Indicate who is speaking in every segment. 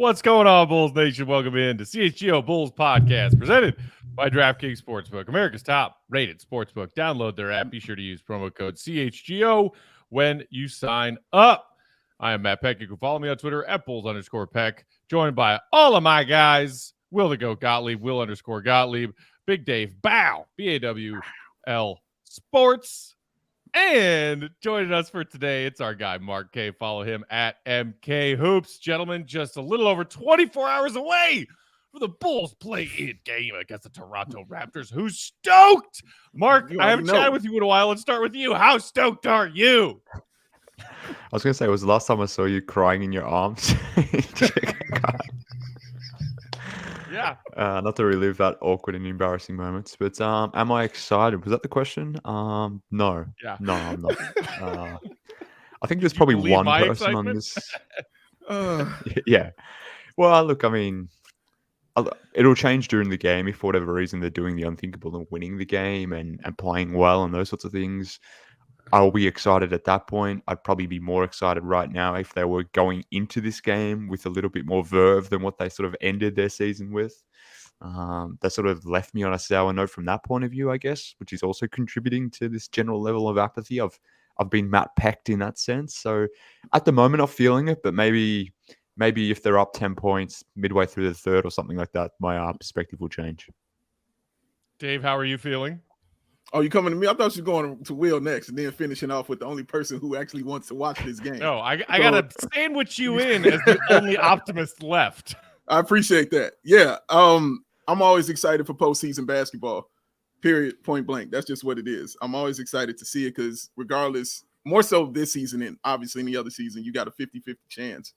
Speaker 1: What's going on, Bulls Nation? Welcome in to CHGO Bulls Podcast, presented by DraftKings Sportsbook, America's top-rated sportsbook. Download their app. Be sure to use promo code CHGO when you sign up. I am Matt Peck. You can follow me on Twitter at Bulls_Peck, joined by all of my guys, Will the Goat Gottlieb, Will_Gottlieb, Big Dave Bow, BAWL Sports. And joining us for today, it's our guy, Mark K. Follow him at MK Hoops. Gentlemen, just a little over 24 hours away for the Bulls play-in game against the Toronto Raptors. Who's stoked? Mark, I haven't chatted with you in a while. Let's start with you. How stoked are you?
Speaker 2: I was going to say, it was the last time I saw you crying in your arms.
Speaker 1: Yeah.
Speaker 2: Not to relive that awkward and embarrassing moments, but am I excited? Was that the question? No.
Speaker 1: Yeah.
Speaker 2: No, I'm not. I think there's probably one person on this. Yeah. Well, look, I mean, it'll change during the game if for whatever reason they're doing the unthinkable and winning the game and playing well and those sorts of things. I'll be excited at that point. I'd probably be more excited right now if they were going into this game with a little bit more verve than what they sort of ended their season with. That sort of left me on a sour note from that point of view, I guess, which is also contributing to this general level of apathy. I've been Matt Pecked in that sense. So at the moment, I'm feeling it, but maybe if they're up 10 points midway through the third or something like that, my perspective will change.
Speaker 1: Dave, how are you feeling?
Speaker 3: Oh, you coming to me? I thought you were going to Will next and then finishing off with the only person who actually wants to watch this game.
Speaker 1: No, I got to sandwich you in as the only optimist left.
Speaker 3: I appreciate that. Yeah, I'm always excited for postseason basketball, period, point blank. That's just what it is. I'm always excited to see it because regardless, more so this season and obviously in the other season, you got a 50-50 chance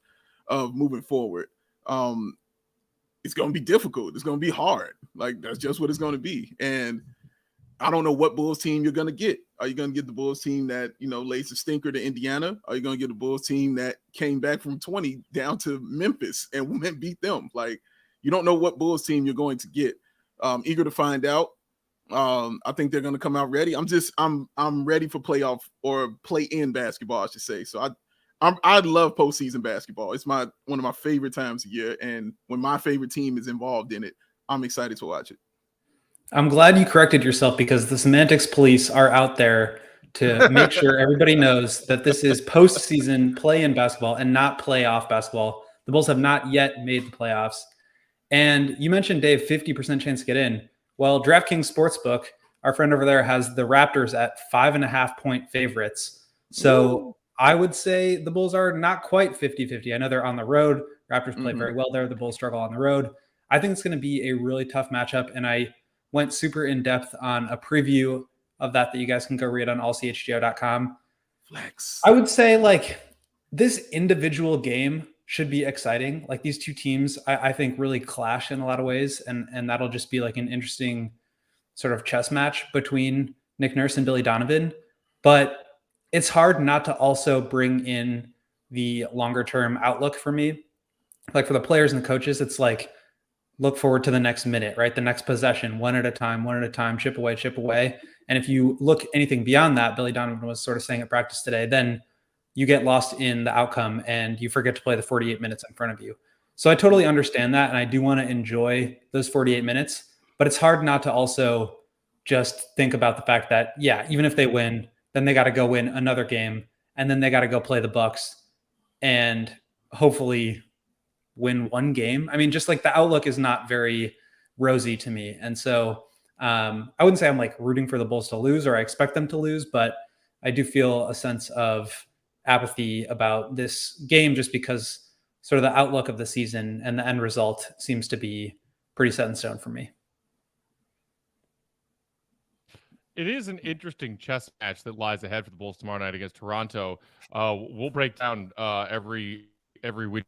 Speaker 3: of moving forward. It's going to be difficult. It's going to be hard. Like, that's just what it's going to be. And I don't know what Bulls team you're going to get. Are you going to get the Bulls team that, lays a stinker to Indiana? Are you going to get the Bulls team that came back from 20 down to Memphis and beat them? Like, you don't know what Bulls team you're going to get. Eager to find out. I think they're going to come out ready. I'm ready for playoff or play-in basketball, I should say. So I love postseason basketball. It's one of my favorite times of year. And when my favorite team is involved in it, I'm excited to watch it.
Speaker 4: I'm glad you corrected yourself because the semantics police are out there to make sure everybody knows that this is postseason play-in basketball and not playoff basketball. The Bulls have not yet made the playoffs. And you mentioned, Dave, 50% chance to get in. Well, DraftKings Sportsbook, our friend over there, has the Raptors at 5.5-point favorites. So I would say the Bulls are not quite 50-50. I know they're on the road. Raptors play very well there. The Bulls struggle on the road. I think it's going to be a really tough matchup, and I went super in-depth on a preview of that you guys can go read on allchgo.com.
Speaker 3: Flex.
Speaker 4: I would say, this individual game should be exciting. Like, these two teams, I think, really clash in a lot of ways, and that'll just be like an interesting sort of chess match between Nick Nurse and Billy Donovan. But it's hard not to also bring in the longer-term outlook for me. Like, for the players and the coaches, it's like, look forward to the next minute, right? The next possession, one at a time, chip away. And if you look anything beyond that, Billy Donovan was sort of saying at practice today, then you get lost in the outcome and you forget to play the 48 minutes in front of you. So I totally understand that. And I do want to enjoy those 48 minutes, but it's hard not to also just think about the fact that, yeah, even if they win, then they got to go win another game and then they got to go play the Bucks and hopefully win one game. I mean, just like the outlook is not very rosy to me. And so I wouldn't say I'm like rooting for the Bulls to lose or I expect them to lose, but I do feel a sense of apathy about this game just because sort of the outlook of the season and the end result seems to be pretty set in stone for me.
Speaker 1: It is an interesting chess match that lies ahead for the Bulls tomorrow night against Toronto. We'll break down every week.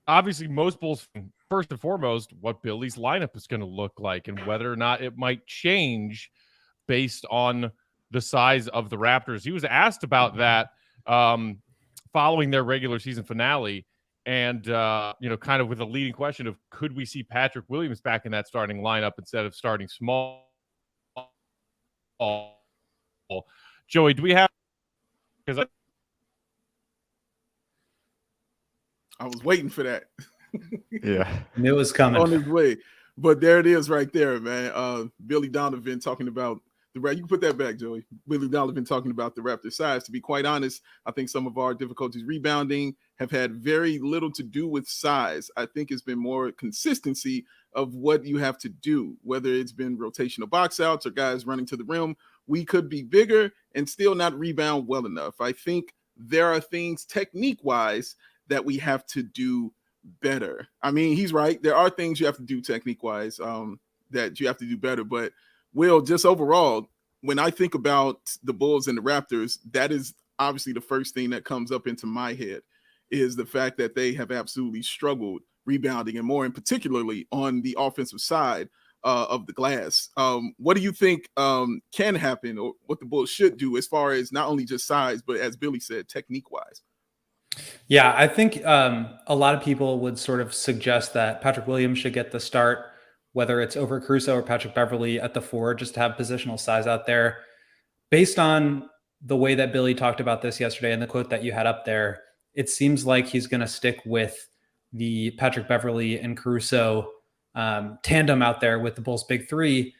Speaker 1: Obviously, most Bulls, first and foremost, what Billy's lineup is going to look like and whether or not it might change based on the size of the Raptors. He was asked about that following their regular season finale and, kind of with a leading question of could we see Patrick Williams back in that starting lineup instead of starting small? Joey, do we have – because
Speaker 3: I was waiting for that.
Speaker 2: Yeah.
Speaker 4: Knew it was coming.
Speaker 3: On his way. But there it is right there, man. Billy Donovan talking about you can put that back, Joey. Billy Donovan talking about the Raptors' size. To be quite honest, I think some of our difficulties rebounding have had very little to do with size. I think it's been more consistency of what you have to do, whether it's been rotational box outs or guys running to the rim. We could be bigger and still not rebound well enough. I think there are things technique-wise that we have to do better. I mean, he's right. There are things you have to do technique-wise that you have to do better. But, Will, just overall, when I think about the Bulls and the Raptors, that is obviously the first thing that comes up into my head is the fact that they have absolutely struggled rebounding, and more in particularly on the offensive side of the glass. What do you think can happen, or what the Bulls should do as far as not only just size, but as Billy said, technique-wise?
Speaker 4: Yeah, I think a lot of people would sort of suggest that Patrick Williams should get the start, whether it's over Caruso or Patrick Beverley at the 4, just to have positional size out there. Based on the way that Billy talked about this yesterday and the quote that you had up there, it seems like he's going to stick with the Patrick Beverley and Caruso tandem out there with the Bulls' big 3.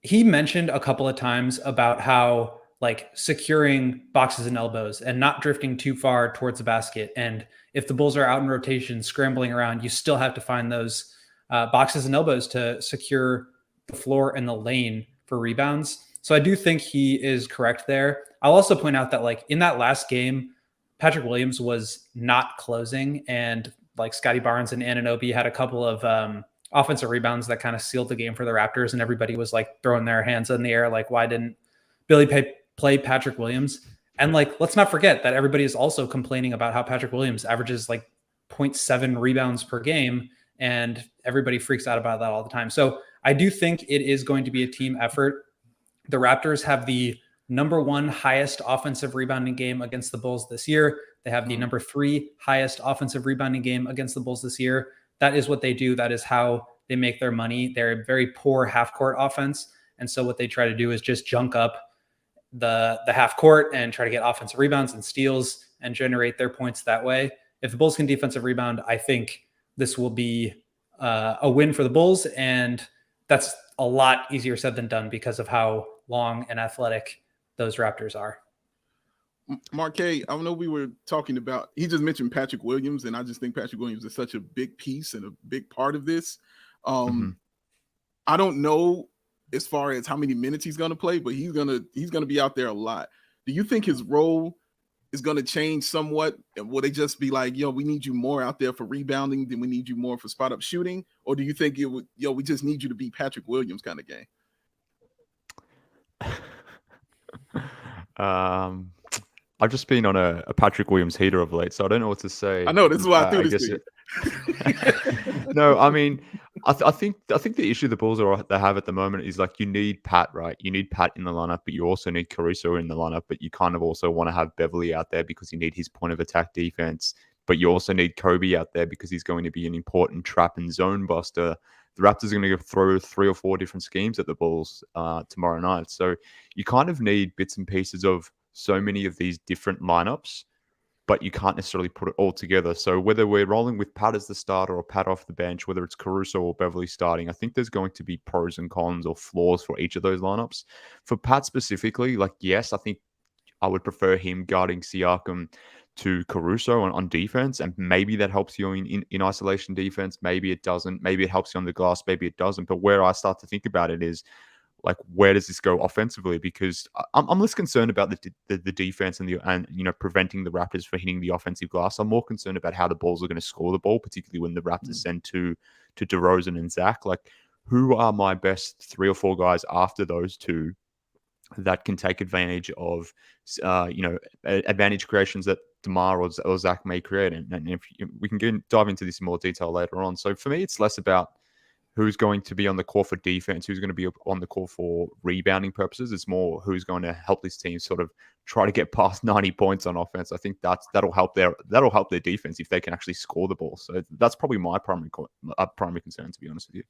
Speaker 4: He mentioned a couple of times about how like securing boxes and elbows and not drifting too far towards the basket. And if the Bulls are out in rotation, scrambling around, you still have to find those boxes and elbows to secure the floor and the lane for rebounds. So I do think he is correct there. I'll also point out that like in that last game, Patrick Williams was not closing, and like Scotty Barnes and Anunoby had a couple of offensive rebounds that kind of sealed the game for the Raptors, and everybody was like throwing their hands in the air. Like, why didn't Billy play Patrick Williams? And like, let's not forget that everybody is also complaining about how Patrick Williams averages like 0.7 rebounds per game, and everybody freaks out about that all the time. So I do think it is going to be a team effort. The Raptors have the number 1 highest offensive rebounding game against the Bulls this year. They have the number 3 highest offensive rebounding game against the Bulls this year. That is what they do. That is how they make their money. They're a very poor half-court offense. And so what they try to do is just junk up the half court and try to get offensive rebounds and steals and generate their points that way. If the Bulls can defensive rebound, I think this will be a win for the Bulls. And that's a lot easier said than done because of how long and athletic those Raptors are.
Speaker 3: Marquet, I know we were talking about, he just mentioned Patrick Williams, and I just think Patrick Williams is such a big piece and a big part of this. I don't know as far as how many minutes he's going to play, but he's going to be out there a lot. Do you think his role is going to change somewhat? Will they just be like, yo, we need you more out there for rebounding than we need you more for spot up shooting? Or do you think it would, yo, we just need you to be Patrick Williams kind of game?
Speaker 2: I've just been on a Patrick Williams heater of late, so I don't know what to say.
Speaker 3: I know, this is why I threw this to
Speaker 2: you. No, I mean, I think the issue the Bulls they have at the moment is like you need Pat, right? You need Pat in the lineup, but you also need Caruso in the lineup, but you kind of also want to have Beverley out there because you need his point of attack defense, but you also need Kobe out there because he's going to be an important trap and zone buster. The Raptors are going to throw 3 or 4 different schemes at the Bulls tomorrow night. So you kind of need bits and pieces of so many of these different lineups, but you can't necessarily put it all together. So whether we're rolling with Pat as the starter or Pat off the bench, whether it's Caruso or Beverley starting, I think there's going to be pros and cons or flaws for each of those lineups. For Pat specifically, like, yes, I think I would prefer him guarding Siakam to Caruso on defense, and maybe that helps you in isolation defense. Maybe it doesn't. Maybe it helps you on the glass. Maybe it doesn't. But where I start to think about it is, like, where does this go offensively? Because I'm less concerned about the defense and preventing the Raptors from hitting the offensive glass. I'm more concerned about how the Bulls are going to score the ball, particularly when the Raptors send to DeRozan and Zach. Like, who are my best 3 or 4 guys after those two that can take advantage of advantage creations that DeMar or Zach may create? And if we can dive into this in more detail later on. So for me, it's less about who's going to be on the court for defense, who's going to be on the court for rebounding purposes. It's more who's going to help this team sort of try to get past 90 points on offense. I think that'll help their defense if they can actually score the ball. So that's probably my primary concern, to be honest with you.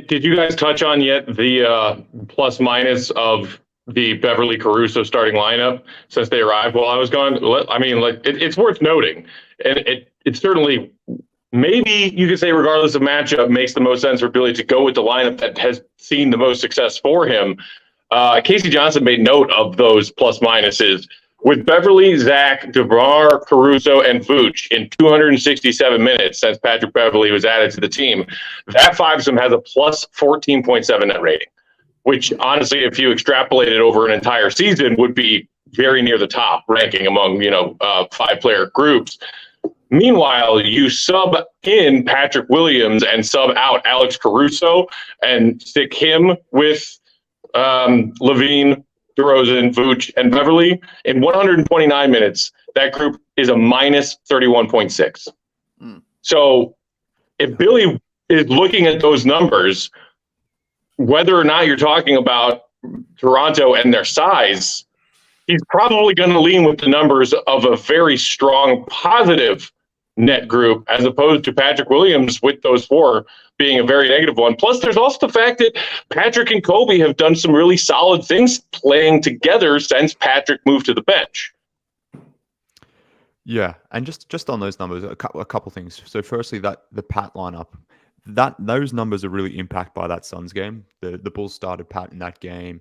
Speaker 5: Did you guys touch on yet the plus minus of the Beverly Caruso starting lineup since they arrived while I was gone. I mean, like it's worth noting, and it certainly, maybe you could say, regardless of matchup, makes the most sense for Billy to go with the lineup that has seen the most success for him. Casey Johnson made note of those plus minuses. With Beverly, Zach, DeMar, Caruso, and Vooch in 267 minutes since Patrick Beverly was added to the team, that fivesome has a plus 14.7 net rating, which honestly, if you extrapolate it over an entire season, would be very near the top ranking among, 5-player groups. Meanwhile, you sub in Patrick Williams and sub out Alex Caruso and stick him with LaVine, DeRozan, Vooch, and Beverly. In 129 minutes, that group is a minus 31.6. So if Billy is looking at those numbers, whether or not you're talking about Toronto and their size, he's probably going to lean with the numbers of a very strong positive net group, as opposed to Patrick Williams with those four being a very negative one. Plus, there's also the fact that Patrick and Kobe have done some really solid things playing together since Patrick moved to the bench.
Speaker 2: Yeah, and just on those numbers, a couple things. So firstly, that the Pat lineup, those numbers are really impacted by that Suns game. The Bulls started Pat in that game.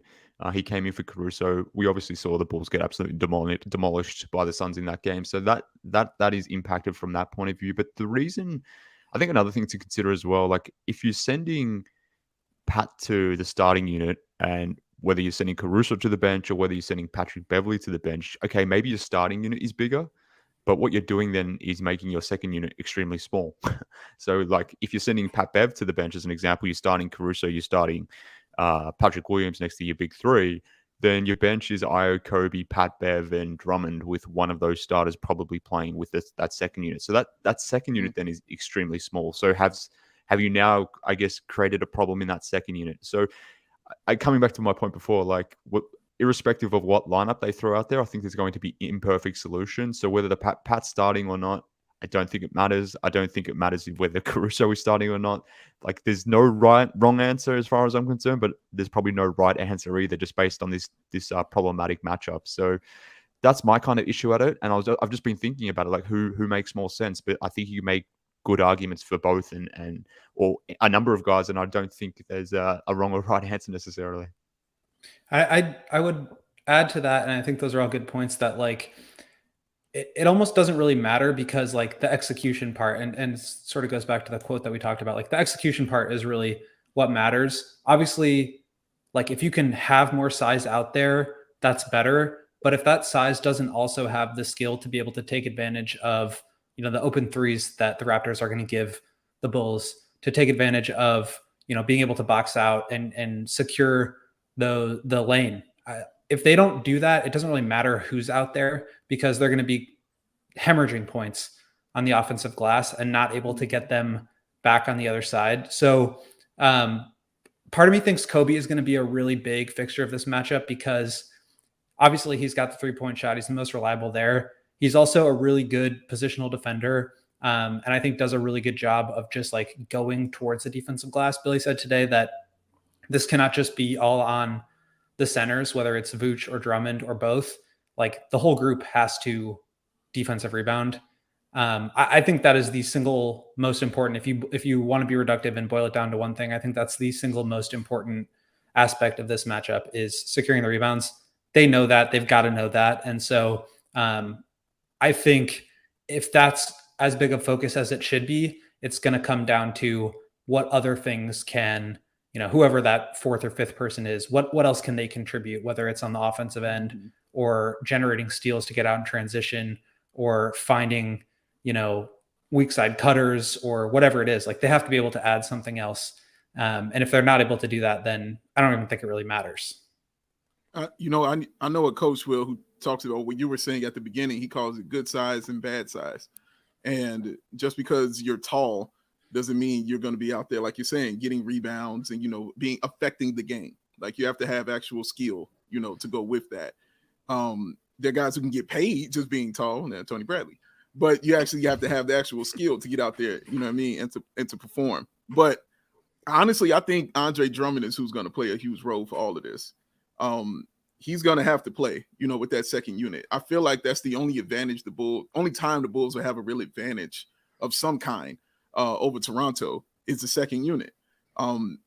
Speaker 2: He came in for Caruso. We obviously saw the Bulls get absolutely demolished by the Suns in that game. So that is impacted from that point of view. But the reason, I think another thing to consider as well, like if you're sending Pat to the starting unit, and whether you're sending Caruso to the bench or whether you're sending Patrick Beverly to the bench, okay, maybe your starting unit is bigger, but what you're doing then is making your second unit extremely small. So like if you're sending Pat Bev to the bench, as an example, you're starting Caruso, you're starting Patrick Williams next to your big three, then your bench is Io, Kobe, Pat Bev, and Drummond, with one of those starters probably playing with that second unit. So that second unit then is extremely small. So have you now, I guess, created a problem in that second unit? So coming back to my point before, like irrespective of what lineup they throw out there, I think there's going to be imperfect solutions. So whether the Pat's starting or not, I don't think it matters. I don't think it matters whether Caruso is starting or not. Like, there's no wrong answer as far as I'm concerned, but there's probably no right answer either, just based on this problematic matchup. So that's my kind of issue at it. And I've just been thinking about it, like who makes more sense. But I think you make good arguments for both or a number of guys, and I don't think there's a wrong or right answer necessarily.
Speaker 4: I would add to that, and I think those are all good points, that like it almost doesn't really matter, because like the execution part, and sort of goes back to the quote that we talked about, like the execution part is really what matters. Obviously, like if you can have more size out there, that's better. But if that size doesn't also have the skill to be able to take advantage of, the open threes that the Raptors are going to give the Bulls, to take advantage of, being able to box out and secure the lane. If they don't do that, it doesn't really matter who's out there, because they're going to be hemorrhaging points on the offensive glass and not able to get them back on the other side. So part of me thinks Kobe is going to be a really big fixture of this matchup, because obviously he's got the 3-point shot. He's the most reliable there. He's also a really good positional defender. And I think does a really good job of just like going towards the defensive glass. Billy said today that this cannot just be all on the centers, whether it's Vooch or Drummond or both. Like the whole group has to defensive rebound. I think that is the single most important. If you want to be reductive and boil it down to one thing, I think that's the single most important aspect of this matchup, is securing the rebounds. They know that. They've got to know that. And so I think if that's as big a focus as it should be, it's going to come down to what other things can, whoever that fourth or fifth person is, what else can they contribute, whether it's on the offensive end or generating steals to get out in transition, or finding, weak side cutters, or whatever it is. Like they have to be able to add something else. And if they're not able to do that, then I don't even think it really matters.
Speaker 3: I know a coach, Will, who talks about what you were saying at the beginning. He calls it good size and bad size. And just because you're tall doesn't mean you're going to be out there, like you're saying, getting rebounds and, affecting the game. Like you have to have actual skill, to go with that. There are guys who can get paid just being tall, and Tony Bradley, but you actually have to have the actual skill to get out there, and to perform. But honestly, I think Andre Drummond is who's going to play a huge role for all of this. he's going to have to play, with that second unit. I feel like that's the only advantage only time the Bulls will have a real advantage of some kind over Toronto is the second unit.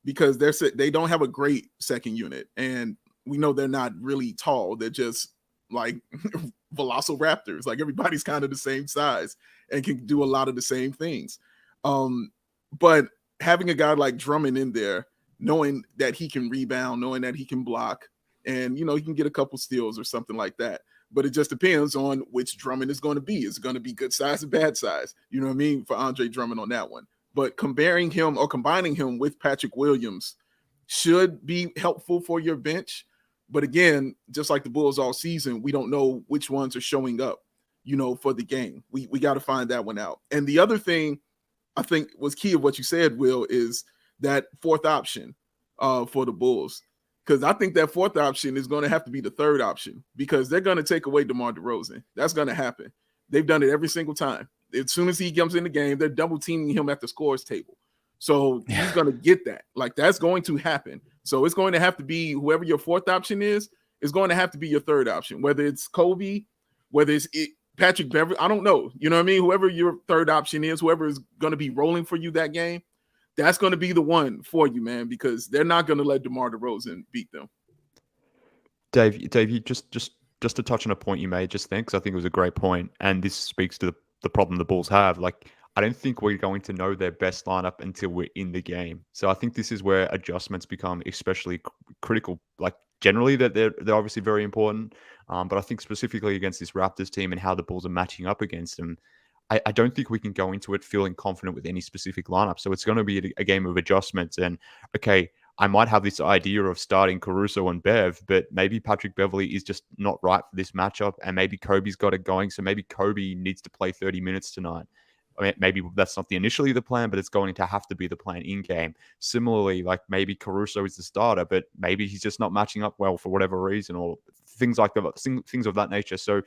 Speaker 3: Because they don't have a great second unit, and we know they're not really tall. They're just like velociraptors. Like everybody's kind of the same size and can do a lot of the same things. But having a guy like Drummond in there, knowing that he can rebound, knowing that he can block, and he can get a couple steals or something like that. But it just depends on which Drummond is going to be. Is it going to be good size or bad size? You know what I mean? For Andre Drummond on that one. But comparing him or combining him with Patrick Williams should be helpful for your bench. But again, just like the Bulls all season, we don't know which ones are showing up, for the game. We got to find that one out. And the other thing I think was key of what you said, Will, is that fourth option for the Bulls. Because I think that fourth option is going to have to be the third option because they're going to take away DeMar DeRozan. That's going to happen. They've done it every single time. As soon as he comes in the game, they're double teaming him at the scores table. So he's going to get that. Like, that's going to happen. So it's going to have to be whoever your fourth option is going to have to be your third option, whether it's Kobe, whether it's Patrick Beverley. I don't know. You know what I mean? Whoever your third option is, whoever is going to be rolling for you that game, that's going to be the one for you, man, because they're not going to let DeMar DeRozan beat them.
Speaker 2: Dave, you just to touch on a point you made just then, because I think it was a great point, and this speaks to the problem the Bulls have. Like, I don't think we're going to know their best lineup until we're in the game. So I think this is where adjustments become especially critical. Like, generally that they're obviously very important, but I think specifically against this Raptors team and how the Bulls are matching up against them, I don't think we can go into it feeling confident with any specific lineup. So it's going to be a game of adjustments. And okay, I might have this idea of starting Caruso and Bev, but maybe Patrick Beverley is just not right for this matchup, and maybe Kobe's got it going. So maybe Kobe needs to play 30 minutes tonight. I mean, maybe that's not initially the plan, but it's going to have to be the plan in game. Similarly, like maybe Caruso is the starter, but maybe he's just not matching up well for whatever reason, or things like that, things of that nature. So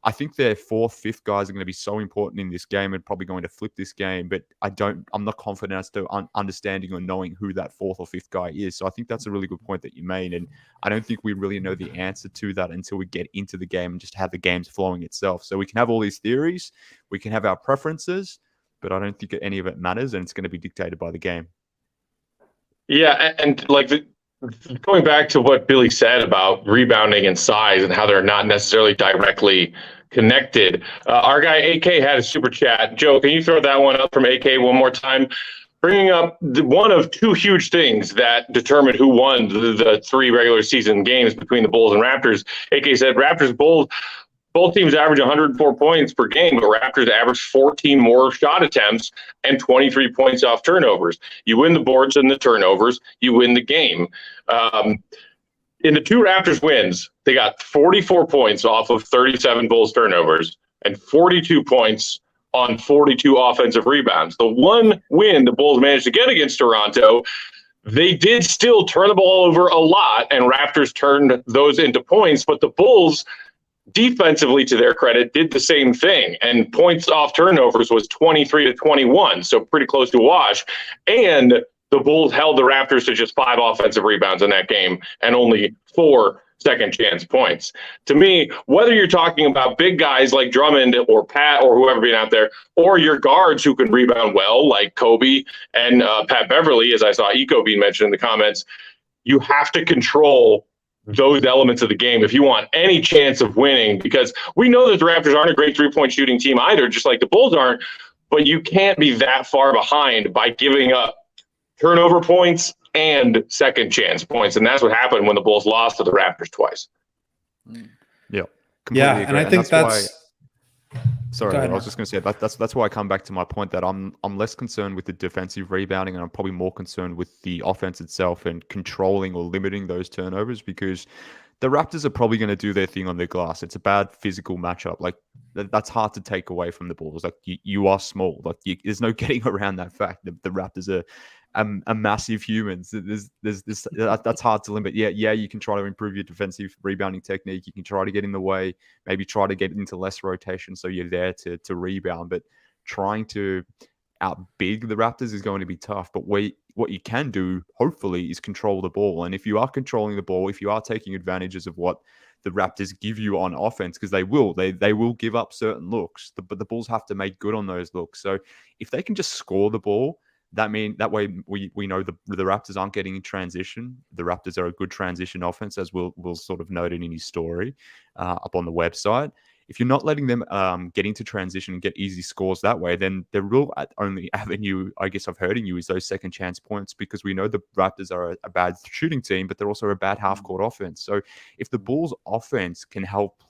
Speaker 2: I think their fourth, fifth guys are going to be so important in this game and probably going to flip this game. But I'm not confident as to understanding or knowing who that fourth or fifth guy is. So I think that's a really good point that you made. And I don't think we really know the answer to that until we get into the game and just have the games flowing itself. So we can have all these theories, we can have our preferences, but I don't think any of it matters, and it's going to be dictated by the game.
Speaker 5: Yeah, and like going back to what Billy said about rebounding and size and how they're not necessarily directly connected. Our guy AK had a super chat. Joe, can you throw that one up from AK one more time? Bringing up one of two huge things that determined who won the three regular season games between the Bulls and Raptors. AK said Raptors, Bulls, both teams average 104 points per game, but Raptors average 14 more shot attempts and 23 points off turnovers. You win the boards and the turnovers, you win the game. In the two Raptors wins, they got 44 points off of 37 Bulls turnovers and 42 points on 42 offensive rebounds. The one win the Bulls managed to get against Toronto, they did still turn the ball over a lot, and Raptors turned those into points, but the Bulls, defensively, to their credit, did the same thing, and points off turnovers was 23-21, so pretty close to a wash. And the Bulls held the Raptors to just 5 offensive rebounds in that game and only 4 second chance points. To me, whether you're talking about big guys like Drummond or Pat or whoever being out there, or your guards who can rebound well, like Kobe and Pat Beverley, as I saw Eco being mentioned in the comments, you have to control those elements of the game if you want any chance of winning, because we know that the Raptors aren't a great three-point shooting team either, just like the Bulls aren't, but you can't be that far behind by giving up turnover points and second chance points. And that's what happened when the Bulls lost to the Raptors twice.
Speaker 2: Yeah.
Speaker 4: Yeah. And
Speaker 2: agree.
Speaker 4: I think that's
Speaker 2: sorry, I was just going to say that's why I come back to my point that I'm less concerned with the defensive rebounding, and I'm probably more concerned with the offense itself and controlling or limiting those turnovers, because the Raptors are probably going to do their thing on the glass. It's a bad physical matchup. Like, that's hard to take away from the Bulls. Like, you are small. Like, there's no getting around that fact. The Raptors are a massive humans. That's hard to limit. Yeah, you can try to improve your defensive rebounding technique. You can try to get in the way, maybe try to get into less rotation so you're there to rebound. But trying to outbig the Raptors is going to be tough. But what you can do, hopefully, is control the ball. And if you are controlling the ball, if you are taking advantages of what the Raptors give you on offense, because they will give up certain looks, but the Bulls have to make good on those looks. So if they can just score the ball, that way we know the Raptors aren't getting in transition. The Raptors are a good transition offense, as we'll sort of noted in his story up on the website. If you're not letting them get into transition and get easy scores that way, then the real only avenue, I guess, of hurting you is those second chance points, because we know the Raptors are a bad shooting team, but they're also a bad half-court offense. So if the Bulls' offense can help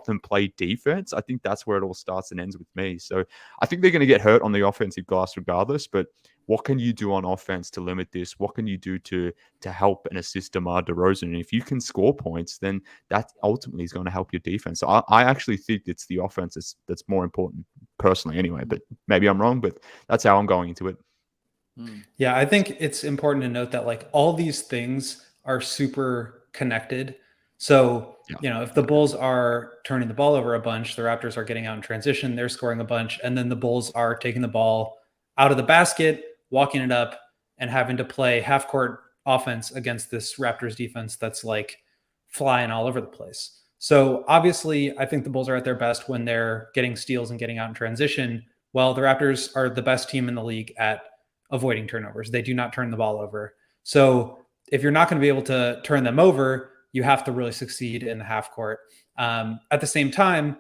Speaker 2: them play defense, I think that's where it all starts and ends with me. So I think they're going to get hurt on the offensive glass regardless, but what can you do on offense to limit this? What can you do to help and assist DeMar DeRozan? And if you can score points, then that ultimately is going to help your defense. So I actually think it's the offense that's more important, personally anyway, but maybe I'm wrong, but that's how I'm going into it.
Speaker 4: Yeah, I think it's important to note that like all these things are super connected. So, if the Bulls are turning the ball over a bunch, the Raptors are getting out in transition, they're scoring a bunch, and then the Bulls are taking the ball out of the basket, walking it up, and having to play half-court offense against this Raptors defense that's like flying all over the place. So obviously, I think the Bulls are at their best when they're getting steals and getting out in transition. Well, the Raptors are the best team in the league at avoiding turnovers. They do not turn the ball over. So if you're not going to be able to turn them over, you have to really succeed in the half-court. At the same time,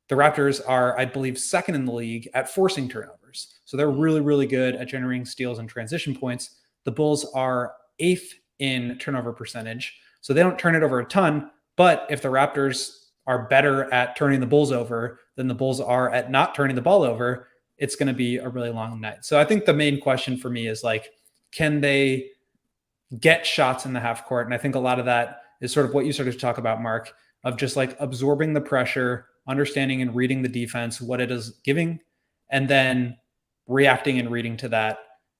Speaker 4: the Raptors are, I believe, second in the league at forcing turnovers. So they're really, really good at generating steals and transition points. The Bulls are 8th in turnover percentage. So they don't turn it over a ton. But if the Raptors are better at turning the Bulls over than the Bulls are at not turning the ball over, it's going to be a really long night. So I think the main question for me is like, can they get shots in the half court? And I think a lot of that is sort of what you started to talk about, Mark, of just like absorbing the pressure, understanding and reading the defense, what it is giving, and then reacting and reading to that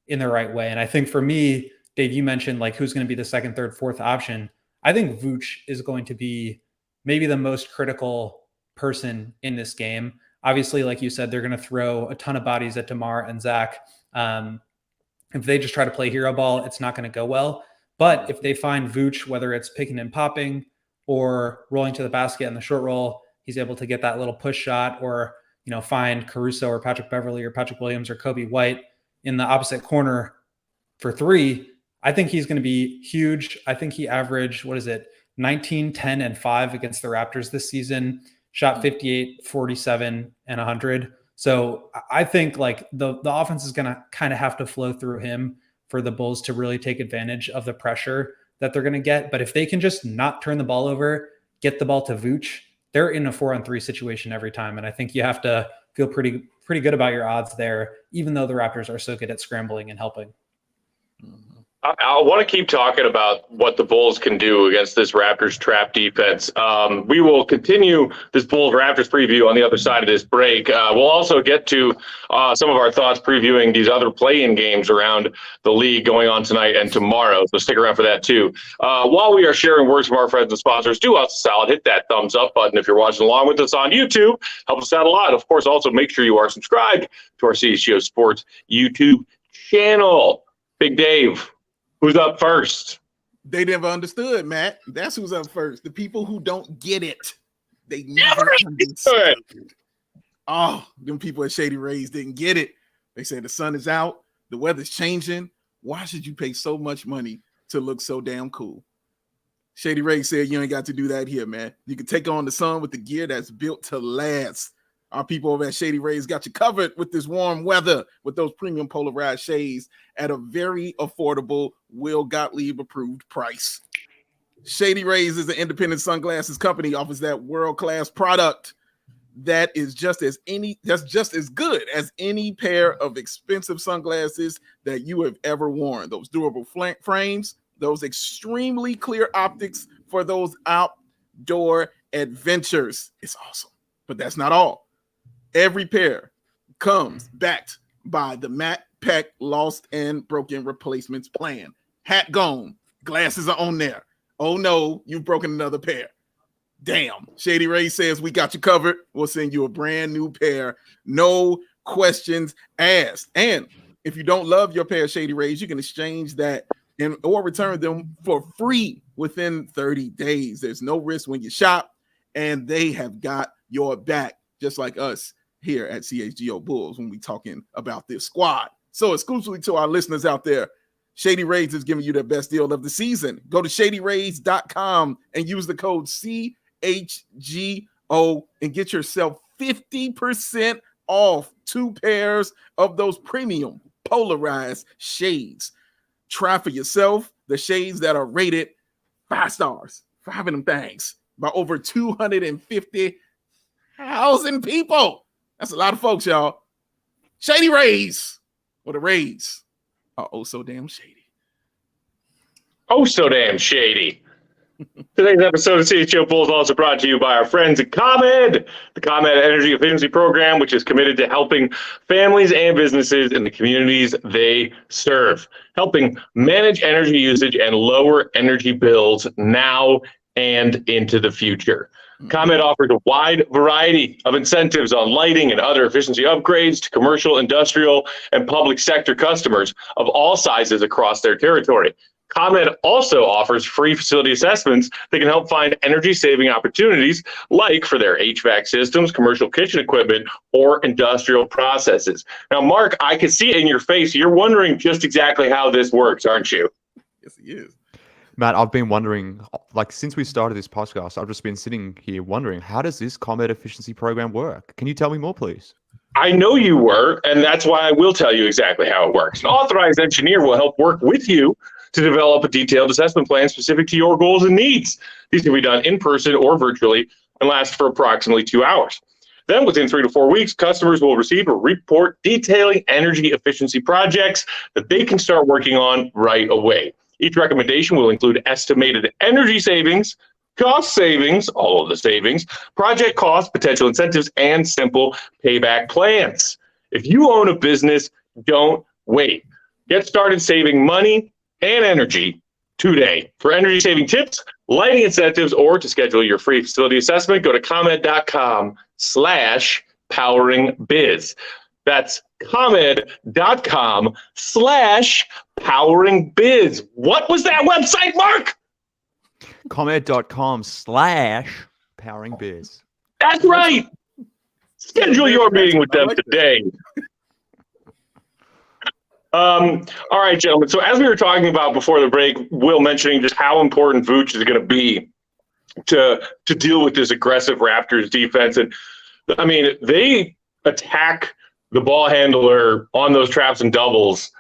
Speaker 4: in the right way. And I think for me, Dave, you mentioned like who's going to be the second, third, fourth option. I think Vooch is going to be maybe the most critical person in this game. Obviously, like you said, they're going to throw a ton of bodies at DeMar and Zach. If they just try to play hero ball, it's not going to go well. But if they find Vooch, whether it's picking and popping or rolling to the basket in the short roll, he's able to get that little push shot, or find Caruso or Patrick Beverly or Patrick Williams or Kobe White in the opposite corner for three. I think he's going to be huge. I think he averaged, 19, 10, and 5 against the Raptors this season, shot 58, 47, and 100. So I think like the offense is going to kind of have to flow through him for the Bulls to really take advantage of the pressure that they're going to get. But if they can just not turn the ball over, get the ball to Vooch, they're in a 4-on-3 situation every time. And I think you have to feel pretty good about your odds there, even though the Raptors are so good at scrambling and helping.
Speaker 5: I want to keep talking about what the Bulls can do against this Raptors trap defense. We will continue this Bulls Raptors preview on the other side of this break. We'll also get to some of our thoughts previewing these other play-in games around the league going on tonight and tomorrow. So stick around for that too. While we are sharing words from our friends and sponsors, do us a solid, hit that thumbs up button if you're watching along with us on YouTube. Help us out a lot. Of course, also make sure you are subscribed to our CHGO Sports YouTube channel. Big Dave, who's up first?
Speaker 3: They never understood, Matt. That's who's up first. The people who don't get it. They never understood. Oh, them people at Shady Rays didn't get it. They said the sun is out. The weather's changing. Why should you pay so much money to look so damn cool? Shady Rays said you ain't got to do that here, man. You can take on the sun with the gear that's built to last. Our people over at Shady Rays got you covered with this warm weather with those premium polarized shades at a very affordable Will Gottlieb approved price. Shady Rays is an independent sunglasses company, offers that world-class product that is just as good as any pair of expensive sunglasses that you have ever worn. Those durable frames, those extremely clear optics for those outdoor adventures. It's awesome, but that's not all. Every pair comes backed by the Matt Peck Lost and Broken Replacements Plan. Hat gone, glasses are on there. Oh no, you've broken another pair. Damn. Shady Ray says we got you covered. We'll send you a brand new pair. No questions asked. And If you don't love your pair of Shady Rays, you can exchange that or return them for free within 30 days. There's no risk when you shop, and they have got your back, just like us here at CHGO Bulls when we talking about this squad. So exclusively to our listeners out there, Shady Rays is giving you the best deal of the season. Go to shadyrays.com and use the code CHGO and get yourself 50% off 2 pairs of those premium polarized shades. Try for yourself the shades that are rated 5 stars, 5 of them things, by over 250,000 people. That's a lot of folks, y'all. Shady Rays, or the Rays are oh so damn shady.
Speaker 5: Oh, so damn shady. Today's episode of CHGO Bulls also brought to you by our friends at ComEd, the ComEd Energy Efficiency Program, which is committed to helping families and businesses in the communities they serve, helping manage energy usage and lower energy bills now and into the future. ComEd offers a wide variety of incentives on lighting and other efficiency upgrades to commercial, industrial, and public sector customers of all sizes across their territory. ComEd also offers free facility assessments that can help find energy-saving opportunities, like for their HVAC systems, commercial kitchen equipment, or industrial processes. Now, Mark, I can see it in your face. You're wondering just exactly how this works, aren't you?
Speaker 3: Yes, he is.
Speaker 2: Matt, I've been wondering, like, since we started this podcast, I've just been sitting here wondering, how does this ComEd efficiency program work? Can you tell me more, please?
Speaker 5: I know you were, and that's why I will tell you exactly how it works. An authorized engineer will help work with you to develop a detailed assessment plan specific to your goals and needs. These can be done in person or virtually and last for approximately 2 hours. Then within 3 to 4 weeks, customers will receive a report detailing energy efficiency projects that they can start working on right away. Each recommendation will include estimated energy savings, cost savings, all of the savings, project costs, potential incentives, and simple payback plans. If you own a business, don't wait. Get started saving money and energy today. For energy saving tips, lighting incentives, or to schedule your free facility assessment, go to ComEd.com/poweringbiz. That's ComEd.com/poweringbiz. What was that website, Mark?
Speaker 2: ComEd.com/poweringbiz.
Speaker 5: That's right. Schedule your meeting with them today. All right, gentlemen. So as we were talking about before the break, Will mentioning just how important Vooch is going to be to deal with this aggressive Raptors defense. And I mean, they attack the ball handler on those traps and doubles,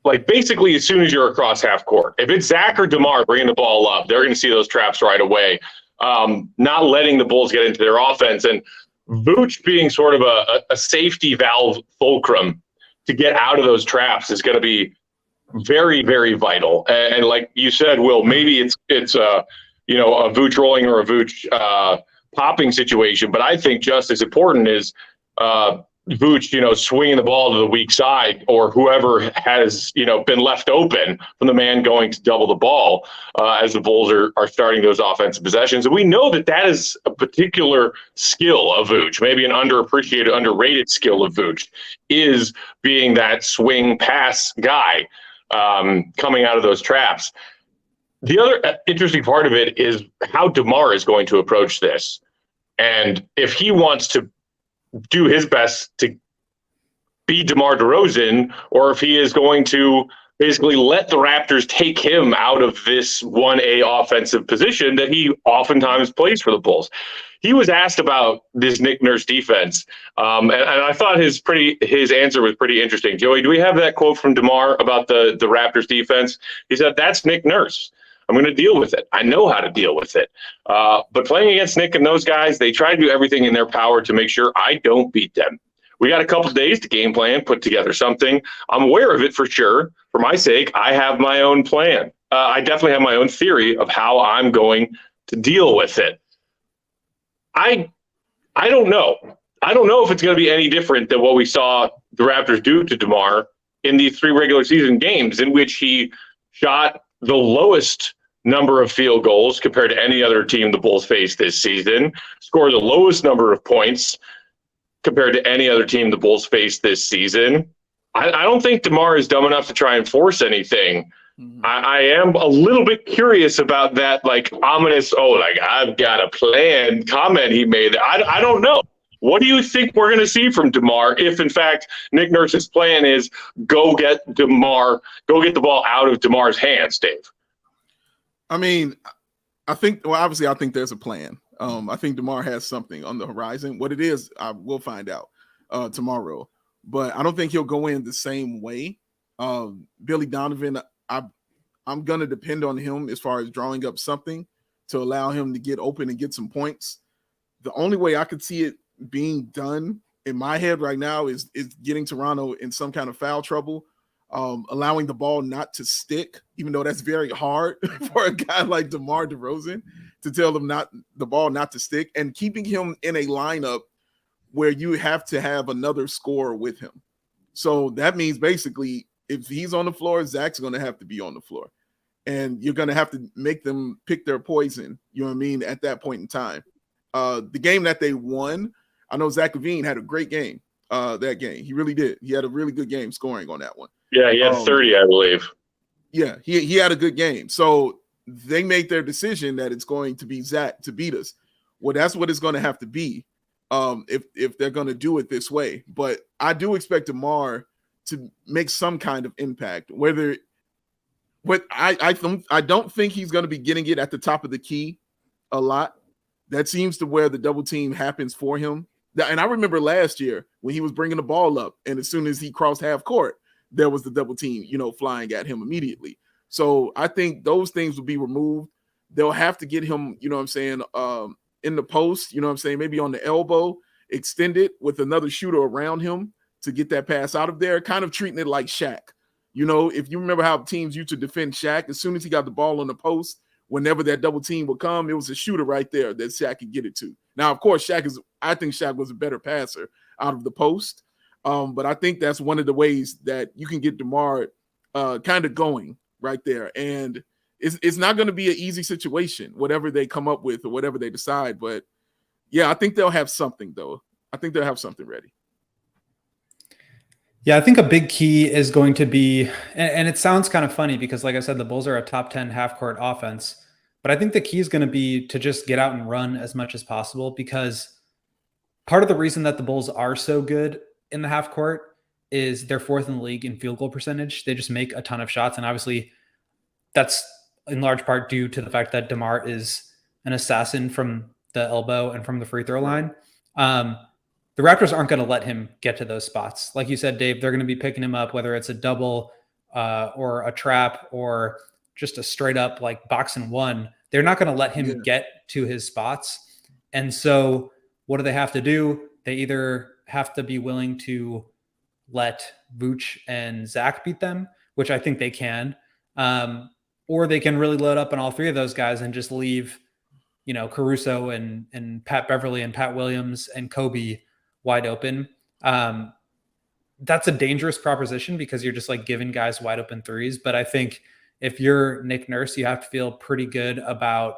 Speaker 5: like basically as soon as you're across half court. If it's Zach or DeMar bringing the ball up, they're going to see those traps right away, not letting the Bulls get into their offense. And Vooch being sort of a safety valve fulcrum to get out of those traps is going to be very, very vital. And like you said, Will, maybe it's a Vooch rolling or a Vooch popping situation, but I think just as important is Vooch, swinging the ball to the weak side, or whoever has, been left open from the man going to double the ball as the Bulls are starting those offensive possessions. And we know that is a particular skill of Vooch, maybe an underappreciated, underrated skill of Vooch, is being that swing pass guy coming out of those traps. The other interesting part of it is how DeMar is going to approach this. And if he wants to do his best to be DeMar DeRozan, or if he is going to basically let the Raptors take him out of this 1A offensive position that he oftentimes plays for the Bulls. He was asked about this Nick Nurse defense, and I thought his answer was pretty interesting. Joey, do we have that quote from DeMar about the Raptors defense? He said, "That's Nick Nurse. I'm going to deal with it. I know how to deal with it. But playing against Nick and those guys, they try to do everything in their power to make sure I don't beat them. We got a couple of days to game plan, put together something. I'm aware of it for sure. For my sake, I have my own plan. I definitely have my own theory of how I'm going to deal with it." I don't know. I don't know if it's going to be any different than what we saw the Raptors do to DeMar in these 3 regular season games, in which he shot the lowest number of field goals compared to any other team the Bulls faced this season, scored the lowest number of points compared to any other team the Bulls faced this season, I don't think DeMar is dumb enough to try and force anything. I am a little bit curious about that, like ominous, I've got a plan comment he made. I don't know. What do you think we're going to see from DeMar if, in fact, Nick Nurse's plan is go get the ball out of DeMar's hands, Dave?
Speaker 3: I mean, obviously, I think there's a plan. I think DeMar has something on the horizon. What it is, I will find out tomorrow. But I don't think he'll go in the same way. Billy Donovan, I'm going to depend on him as far as drawing up something to allow him to get open and get some points. The only way I could see it being done in my head right now is getting Toronto in some kind of foul trouble, allowing the ball not to stick, even though that's very hard for a guy like DeMar DeRozan to tell them the ball not to stick, and keeping him in a lineup where you have to have another scorer with him. So that means basically if he's on the floor, Zach's going to have to be on the floor. And you're going to have to make them pick their poison, you know what I mean, at that point in time. The game that they won, I know Zach LaVine had a great game that game. He really did. He had a really good game scoring on that one.
Speaker 5: Yeah, he had 30, I believe.
Speaker 3: Yeah, he had a good game. So they made their decision that it's going to be Zach to beat us. Well, that's what it's going to have to be if they're going to do it this way. But I do expect DeMar to make some kind of impact. I don't think he's going to be getting it at the top of the key a lot. That seems to where the double team happens for him. And I remember last year when he was bringing the ball up, and as soon as he crossed half court, there was the double team, flying at him immediately. So I think those things will be removed. They'll have to get him, in the post, maybe on the elbow, extend it with another shooter around him to get that pass out of there, kind of treating it like Shaq. If you remember how teams used to defend Shaq, as soon as he got the ball on the post, whenever that double team would come, it was a shooter right there that Shaq could get it to. Now, of course, I think Shaq was a better passer out of the post. But I think that's one of the ways that you can get DeMar kind of going right there. And it's not going to be an easy situation, whatever they come up with or whatever they decide. But, yeah, I think they'll have something, though. I think they'll have something ready.
Speaker 4: Yeah, I think a big key is going to be, and it sounds kind of funny because, like I said, the Bulls are a top 10 half-court offense. But I think the key is going to be to just get out and run as much as possible, because part of the reason that the Bulls are so good in the half court is they're fourth in the league in field goal percentage. They just make a ton of shots. And obviously that's in large part due to the fact that DeMar is an assassin from the elbow and from the free throw line. The Raptors aren't going to let him get to those spots. Like you said, Dave, they're going to be picking him up, whether it's a double or a trap or just a straight up like box and one. They're not going to let him get to his spots. And so what do they have to do? They either have to be willing to let Vooch and Zach beat them, which I think they can, or they can really load up on all three of those guys and just leave, Caruso and Pat Beverly and Pat Williams and Kobe wide open. That's a dangerous proposition because you're just like giving guys wide open threes. But I think if you're Nick Nurse, you have to feel pretty good about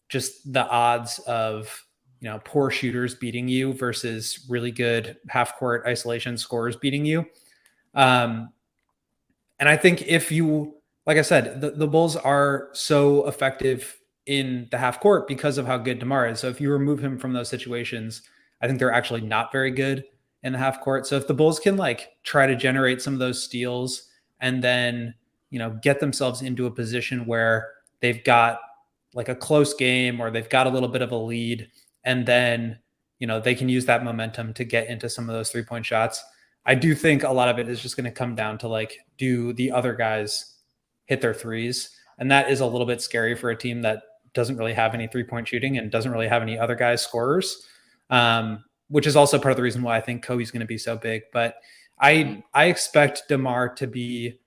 Speaker 4: just the odds of, poor shooters beating you versus really good half court isolation scorers beating you. And I think if you, like I said, the Bulls are so effective in the half court because of how good DeMar is. So if you remove him from those situations, I think they're actually not very good in the half court. So if the Bulls can try to generate some of those steals and then, get themselves into a position where they've got a close game or they've got a little bit of a lead, and then, they can use that momentum to get into some of those 3-point shots. I do think a lot of it is just going to come down to do the other guys hit their threes? And that is a little bit scary for a team that doesn't really have any 3-point shooting and doesn't really have any other guys scorers, which is also part of the reason why I think Kobe's going to be so big. But I expect DeMar to be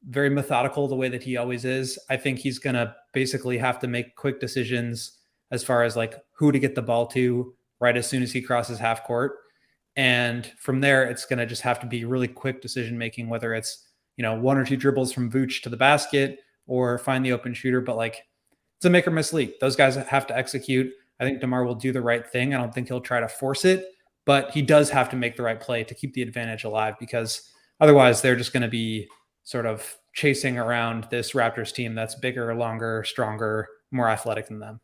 Speaker 4: very methodical the way that he always is. I think he's going to basically have to make quick decisions as far as who to get the ball to right as soon as he crosses half court. And from there, it's going to just have to be really quick decision-making, whether it's, 1 or 2 dribbles from Vooch to the basket or find the open shooter. But it's a make or miss league. Those guys have to execute. I think DeMar will do the right thing. I don't think he'll try to force it, but he does have to make the right play to keep the advantage alive, because Otherwise, they're just going to be sort of chasing around this Raptors team that's bigger, longer, stronger, more athletic than them.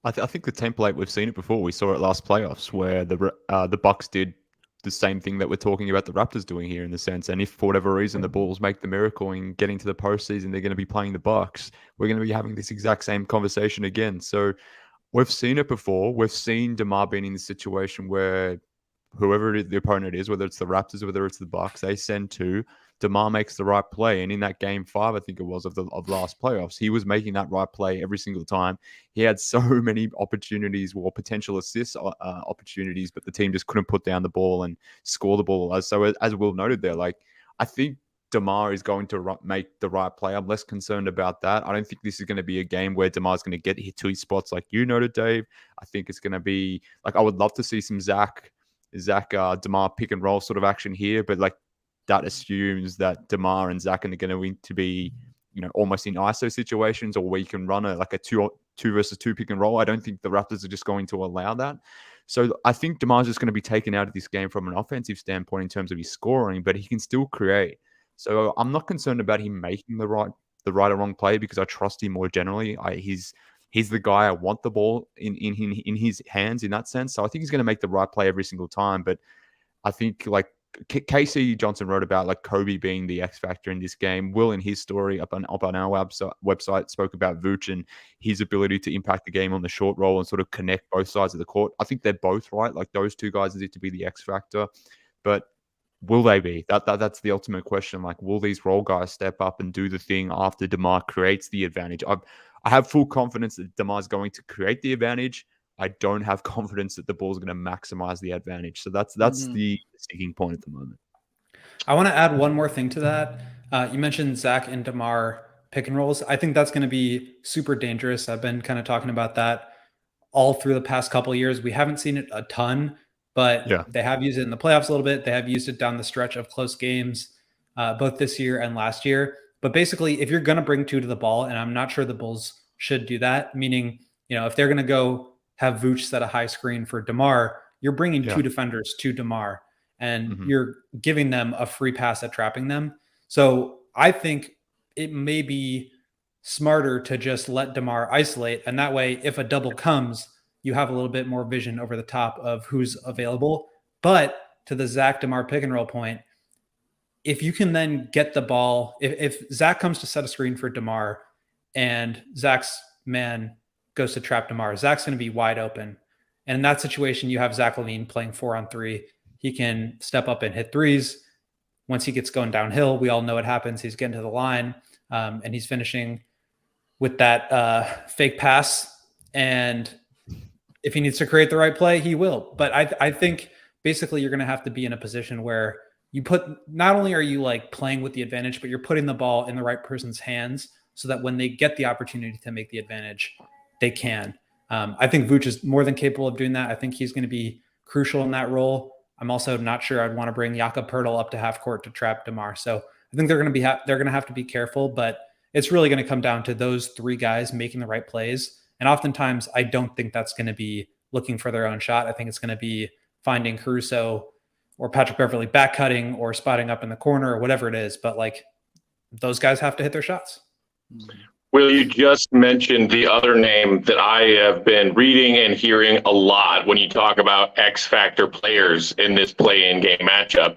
Speaker 2: I think the template, we've seen it before. We saw it last playoffs where the Bucks did the same thing that we're talking about the Raptors doing here in the sense. And if for whatever reason the Bulls make the miracle in getting to the postseason, they're going to be playing the Bucks. We're going to be having this exact same conversation again. So we've seen it before. We've seen DeMar being in the situation where whoever the opponent is, whether it's the Raptors, whether it's the Bucks, they send two. DeMar makes the right play, and in that game 5, I think it was of last playoffs, he was making that right play every single time. He had so many opportunities or potential assist opportunities, but the team just couldn't put down the ball and score the ball. So as Will noted there, like I think DeMar is going to make the right play. I'm less concerned about that. I don't think this is going to be a game where DeMar is going to get hit to his spots like you noted, Dave. I think it's going to be like I would love to see some Zach DeMar pick and roll sort of action here, but like that assumes that DeMar and Zach are going to be, almost in ISO situations, or where you can run a 2 versus 2 pick and roll. I don't think the Raptors are just going to allow that. So I think DeMar's just going to be taken out of this game from an offensive standpoint in terms of his scoring, but he can still create. So I'm not concerned about him making the right or wrong play because I trust him more generally. He's the guy I want the ball in his hands in that sense. So I think he's going to make the right play every single time. But I think like Casey Johnson wrote about like Kobe being the X factor in this game. Will, in his story up on our website, spoke about Vooch and his ability to impact the game on the short roll and sort of connect both sides of the court. I think they're both right. Like those two guys need to be the X factor, but will they be? That's the ultimate question. Like, will these role guys step up and do the thing after DeMar creates the advantage? I have full confidence that DeMar is going to create the advantage. I don't have confidence that the Bulls are going to maximize the advantage. So that's the sticking point at the moment.
Speaker 4: I want to add one more thing to that. You mentioned Zach and DeMar pick and rolls. I think that's going to be super dangerous. I've been kind of talking about that all through the past couple of years. We haven't seen it a ton, but they have used it in the playoffs a little bit. They have used it down the stretch of close games, both this year and last year. But basically, if you're going to bring two to the ball, and I'm not sure the Bulls should do that, meaning, if they're going to go have Vooch set a high screen for DeMar, you're bringing two defenders to DeMar, and you're giving them a free pass at trapping them. So I think it may be smarter to just let DeMar isolate, and that way, if a double comes, you have a little bit more vision over the top of who's available. But to the Zach DeMar pick and roll point, if you can then get the ball, if Zach comes to set a screen for DeMar and Zach's man goes to trap DeMar, Zach's going to be wide open. And in that situation, you have Zach LaVine playing 4-on-3. He can step up and hit threes. Once he gets going downhill, we all know what happens. He's getting to the line, and he's finishing with that fake pass. And if he needs to create the right play, he will. But I think basically you're going to have to be in a position where not only are you like playing with the advantage, but you're putting the ball in the right person's hands so that when they get the opportunity to make the advantage, they can. I think Vooch is more than capable of doing that. I think he's going to be crucial in that role. I'm also not sure I'd want to bring Jakob Poeltl up to half court to trap DeMar. So I think they're going to have to be careful, but it's really going to come down to those three guys making the right plays. And oftentimes I don't think that's going to be looking for their own shot. I think it's going to be finding Caruso or Patrick Beverley back cutting or spotting up in the corner or whatever it is. But like those guys have to hit their shots.
Speaker 5: Will, you just mentioned the other name that I have been reading and hearing a lot when you talk about X factor players in this play-in game matchup.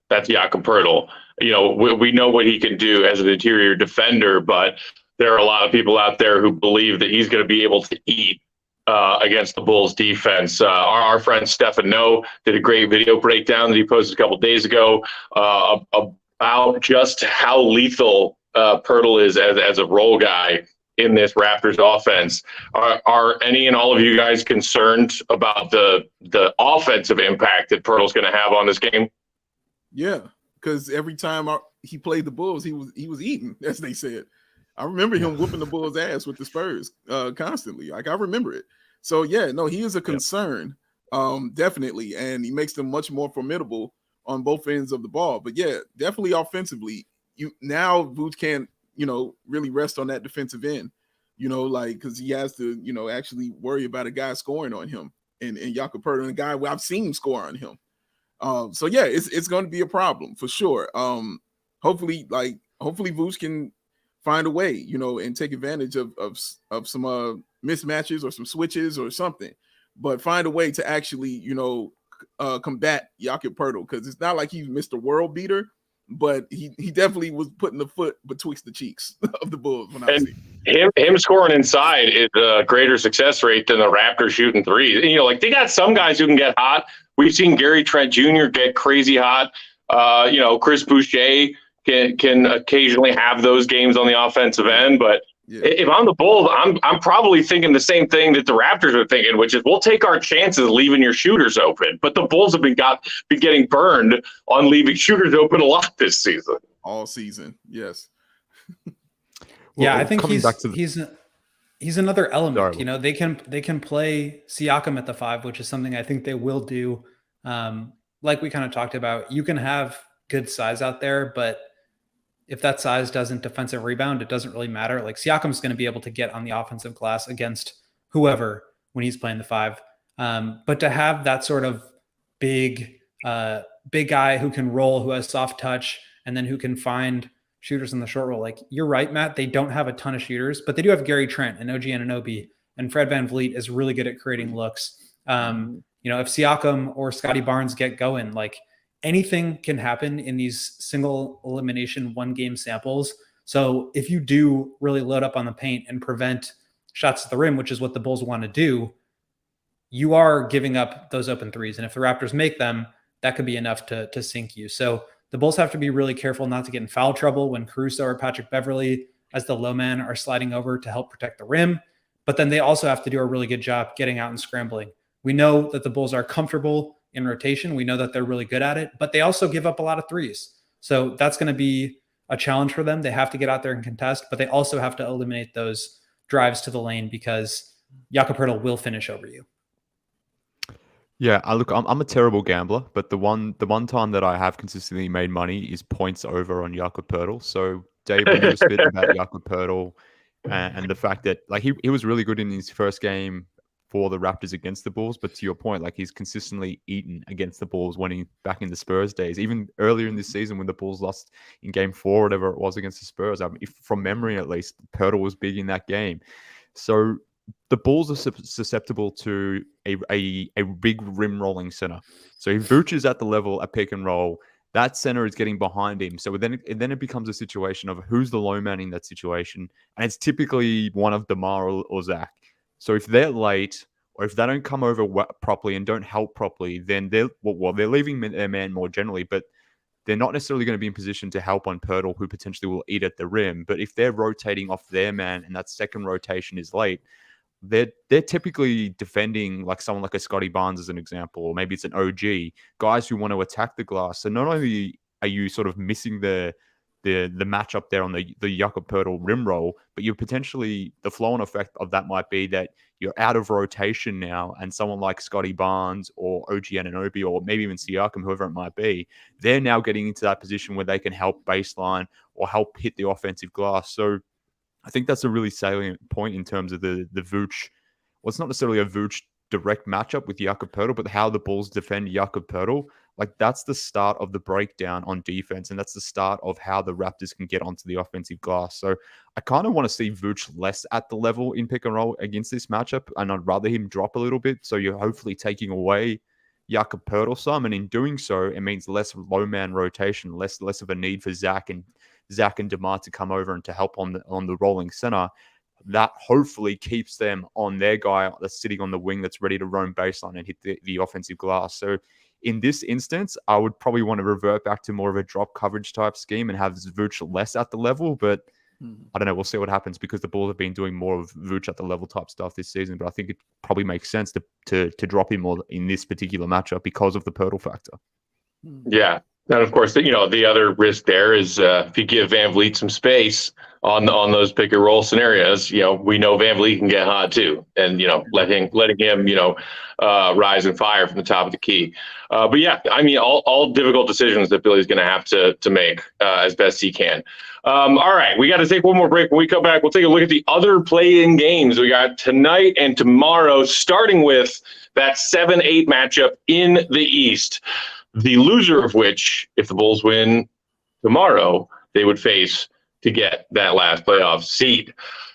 Speaker 5: That's Jakob Poeltl. We know what he can do as an interior defender, but there are a lot of people out there who believe that he's going to be able to eat against the Bulls defense. Our friend Stefan No did a great video breakdown that he posted a couple days ago about just how lethal Poeltl is as a role guy in this Raptors offense. Are any and all of you guys concerned about the offensive impact that Poeltl's going to have on this game?
Speaker 3: Yeah, because every time he played the Bulls, he was eating, as they said. I remember him whooping the Bulls' ass with the Spurs constantly. Like I remember it. So yeah, no, he is a concern, definitely, and he makes them much more formidable on both ends of the ball. But yeah, definitely offensively. Now Vooch can't, really rest on that defensive end, because he has to, actually worry about a guy scoring on him and Jakob Poeltl, and a guy where I've seen him score on him. So yeah, it's going to be a problem for sure. Hopefully Vooch can find a way, and take advantage of some mismatches or some switches or something, but find a way to actually, combat Jakob Poeltl, because it's not like he's Mr. World Beater, but he definitely was putting the foot betwixt the cheeks of the Bulls when I see
Speaker 5: him scoring inside is a greater success rate than the Raptors shooting threes. They got some guys who can get hot. We've seen Gary Trent Jr. get crazy hot. Chris Boucher can occasionally have those games on the offensive end, but if I'm the Bulls, I'm probably thinking the same thing that the Raptors are thinking, which is we'll take our chances leaving your shooters open. But the Bulls have been getting burned on leaving shooters open a lot this season.
Speaker 3: All season, yes.
Speaker 4: I think he's another element.
Speaker 2: Sorry.
Speaker 4: They can play Siakam at the 5, which is something I think they will do. Like we kind of talked about, you can have good size out there, but if that size doesn't defensive rebound, it doesn't really matter. Like Siakam's going to be able to get on the offensive glass against whoever when he's playing the 5. But to have that sort of big guy who can roll, who has soft touch, and then who can find shooters in the short roll. Like you're right, Matt, they don't have a ton of shooters, but they do have Gary Trent and OG Anunoby, and Fred VanVleet is really good at creating looks. If Siakam or Scotty Barnes get going, like anything can happen in these single elimination 1-game samples. So if you do really load up on the paint and prevent shots at the rim, which is what the Bulls want to do, you are giving up those open threes. And if the Raptors make them, that could be enough to sink you. So the Bulls have to be really careful not to get in foul trouble when Caruso or Patrick Beverley as the low man are sliding over to help protect the rim. But then they also have to do a really good job getting out and scrambling. We know that the Bulls are comfortable in rotation. We know that they're really good at it, but they also give up a lot of threes. So that's going to be a challenge for them. They have to get out there and contest, but they also have to eliminate those drives to the lane because Jakob Poeltl will finish over you.
Speaker 2: Yeah, I'm a terrible gambler, but the one time that I have consistently made money is points over on Jakob Poeltl. So Dave, when you were spitting about Jakob Poeltl and the fact that he was really good in his first game for the Raptors against the Bulls, but to your point, he's consistently eaten against the Bulls when he back in the Spurs days. Even earlier in this season when the Bulls lost in Game 4, whatever it was against the Spurs, if from memory at least, Poeltl was big in that game. So the Bulls are susceptible to a big rim rolling center. So if Vooch is at the level at pick and roll, that center is getting behind him. So then it becomes a situation of who's the low man in that situation, and it's typically one of DeMar or Zach. So if they're late or if they don't come over properly and don't help properly, then they're leaving their man more generally, but they're not necessarily going to be in position to help on Poeltl, who potentially will eat at the rim. But if they're rotating off their man and that second rotation is late, they're typically defending someone like a Scotty Barnes as an example, or maybe it's an OG, guys who want to attack the glass. So not only are you sort of missing the matchup there on the Jakob Poeltl rim roll, but you're potentially, the flow-on effect of that might be that you're out of rotation now, and someone like Scotty Barnes or OG Anunoby or maybe even Siakam, whoever it might be, they're now getting into that position where they can help baseline or help hit the offensive glass. So I think that's a really salient point in terms of the Vooch. Well, it's not necessarily a Vooch direct matchup with Jakob Poeltl, but how the Bulls defend Jakob Poeltl. That's the start of the breakdown on defense, and that's the start of how the Raptors can get onto the offensive glass. So I kind of want to see Vooch less at the level in pick and roll against this matchup, and I'd rather him drop a little bit. So you're hopefully taking away Jakob Poeltl some, and in doing so, it means less low man rotation, less of a need for Zach and DeMar to come over and to help on the rolling center. That hopefully keeps them on their guy that's sitting on the wing that's ready to roam baseline and hit the offensive glass. So in this instance, I would probably want to revert back to more of a drop coverage type scheme and have Vooch less at the level. But I don't know. We'll see what happens because the Bulls have been doing more of Vooch at the level type stuff this season. But I think it probably makes sense to drop him more in this particular matchup because of the Poeltl factor.
Speaker 5: Yeah. And of course, the other risk there is if you give VanVleet some space on those pick and roll scenarios, we know VanVleet can get hot too, and letting him rise and fire from the top of the key. But yeah, I mean, all difficult decisions that Billy's going to have to make as best he can. All right, we got to take one more break. When we come back, we'll take a look at the other play-in games we got tonight and tomorrow, starting with that 7-8 matchup in the East. the loser of which, if the Bulls win tomorrow, they would face to get that last playoff seed.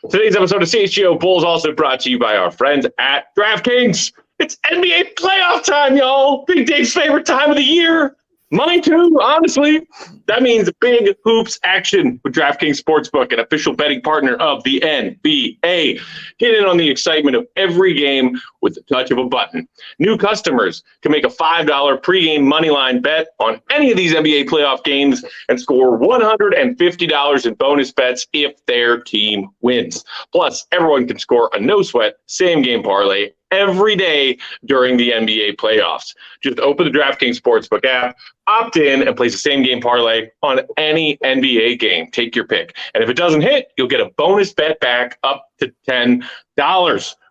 Speaker 5: Today's episode of CHGO Bulls also brought to you by our friends at DraftKings. It's NBA playoff time, y'all. Big Dave's favorite time of the year. Mine too, honestly. That means big hoops action with DraftKings Sportsbook, an official betting partner of the NBA. Get in on the excitement of every game with the touch of a button. New customers can make a $5 pregame moneyline bet on any of these NBA playoff games and score $150 in bonus bets if their team wins. Plus, everyone can score a no-sweat same-game parlay every day during the NBA playoffs. Just open the DraftKings Sportsbook app, opt in, and place a same-game parlay on any NBA game. Take your pick. And if it doesn't hit, you'll get a bonus bet back up to $10,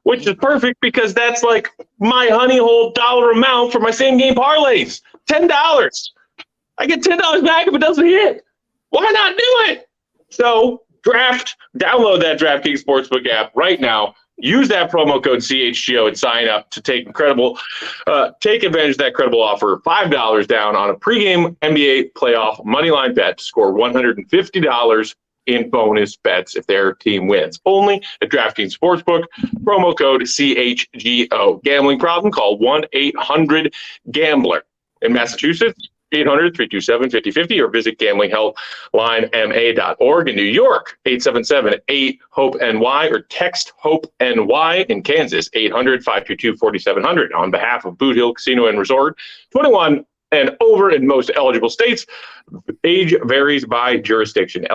Speaker 5: which is perfect because that's like my honey hole dollar amount for my same-game parlays. $10. I get $10 back if it doesn't hit. Why not do it? So download that DraftKings Sportsbook app right now. Use that promo code CHGO and sign up to take advantage of that incredible offer. $5 down on a pregame NBA playoff moneyline bet to score $150 in bonus bets if their team wins. Only at DraftKings Sportsbook. Promo code CHGO. Gambling problem? Call 1-800-GAMBLER. In Massachusetts, 800-327-5050 or visit gamblinghelplinema.org. In New York, 877-8-HOPE-NY or text HOPE-NY. In Kansas, 800-522-4700. On behalf of Boot Hill Casino and Resort, 21 and over in most eligible states. Age varies by jurisdiction.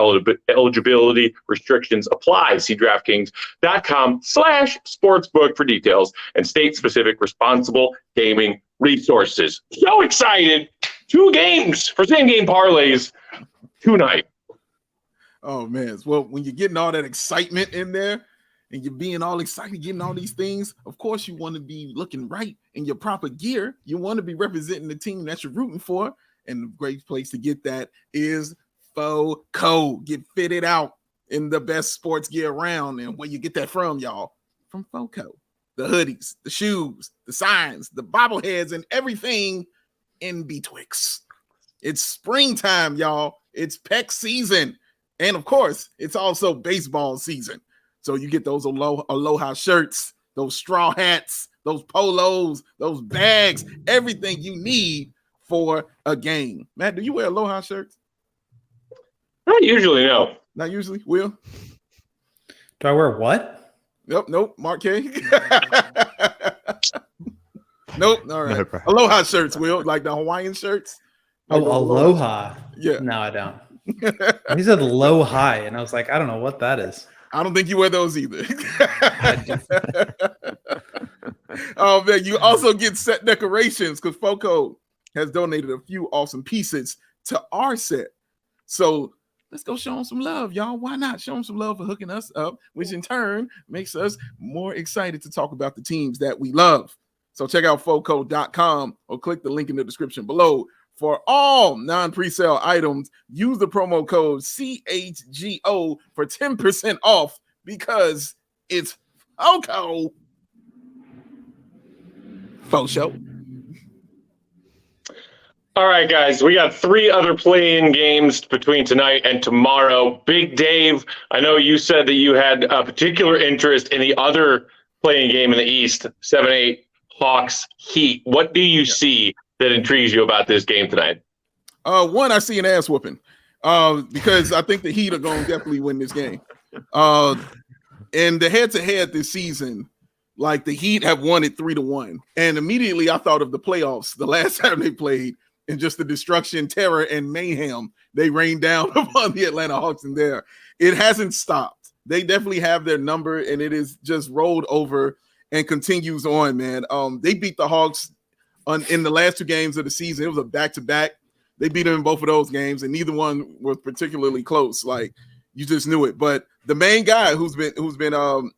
Speaker 5: Eligibility restrictions apply. See DraftKings.com/sportsbook for details and state-specific responsible gaming resources. So excited. 2 games for same-game parlays tonight.
Speaker 3: Oh, man. Well, when you're getting all that excitement in there and you're being all excited, getting all these things, of course you want to be looking right in your proper gear. You want to be representing the team that you're rooting for. And the great place to get that is FOCO. Get fitted out in the best sports gear around. And where you get that from, y'all? From FOCO. The hoodies, the shoes, the signs, the bobbleheads, and everything in betwixt. It's springtime, y'all. It's PEC season. And of course, it's also baseball season. So you get those Aloha shirts, those straw hats, those polos, those bags, everything you need for a game. Matt, do you wear Aloha shirts?
Speaker 5: Not usually, no.
Speaker 3: Not usually. Will?
Speaker 4: Do I wear what?
Speaker 3: Nope. Mark K. Nope. All right.
Speaker 2: No,
Speaker 3: Aloha shirts, Will, like the Hawaiian shirts.
Speaker 4: Oh, Aloha.
Speaker 3: Yeah.
Speaker 4: No, I don't. He said low high, and I was like, I don't know what that is.
Speaker 3: I don't think you wear those either. Oh, man. You also get set decorations because FOCO has donated a few awesome pieces to our set. So let's go show them some love, y'all. Why not show them some love for hooking us up, which in turn makes us more excited to talk about the teams that we love. So check out FOCO.com or click the link in the description below. For all non-presale items, use the promo code CHGO for 10% off because it's FOCO. Faux show.
Speaker 5: All right, guys, we got 3 other play-in games between tonight and tomorrow. Big Dave, I know you said that you had a particular interest in the other play-in game in the East, 7-8 Hawks Heat. What do you see that intrigues you about this game tonight?
Speaker 3: One, I see an ass whooping because I think the Heat are going to definitely win this game. And the head-to-head this season, like the Heat have won it 3-1. And immediately I thought of the playoffs the last time they played and just the destruction, terror, and mayhem they rained down upon the Atlanta Hawks in there. It hasn't stopped. They definitely have their number, and it is just rolled over and continues on, man. They beat the Hawks in the last 2 games of the season. It was a back-to-back. They beat them in both of those games, and neither one was particularly close. Like, you just knew it. But the main guy who's been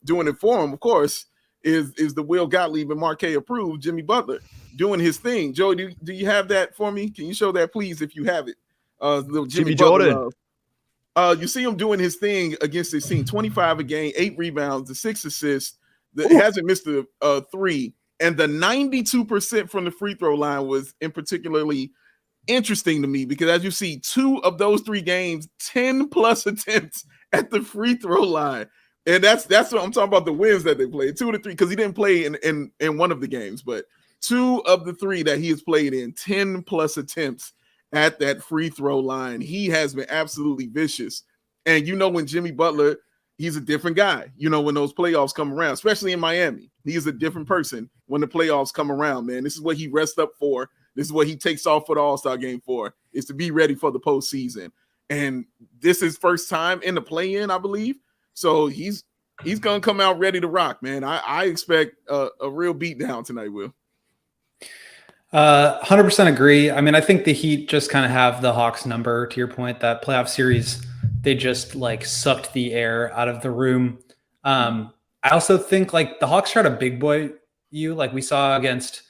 Speaker 3: doing it for him, of course, is the Will Gottlieb and Marquet approved Jimmy Butler doing his thing. Joey, do you have that for me? Can you show that, please, if you have it? Little Jimmy Butler,
Speaker 2: Jordan.
Speaker 3: You see him doing his thing against his team. 25 a game, 8 rebounds, the 6 assists. He hasn't missed a 3. And the 92% from the free throw line was in particularly interesting to me because as you see, 2 of those 3 games, 10 plus attempts at the free throw line. And that's what I'm talking about, the wins that they played. 2 of the 3, because he didn't play in one of the games, but 2 of the 3 that he has played in, 10 plus attempts at that free throw line. He has been absolutely vicious. And when Jimmy Butler, he's a different guy, when those playoffs come around, especially in Miami. He is a different person when the playoffs come around, man. This is what he rests up for. This is what he takes off for the All-Star game for, is to be ready for the postseason. And this is first time in the play-in, I believe. So he's going to come out ready to rock, man. I expect a real beatdown tonight, Will.
Speaker 4: 100% agree. I mean, I think the Heat just kind of have the Hawks number, to your point. That playoff series, they just like sucked the air out of the room. I also think like the Hawks try to big boy you, like we saw against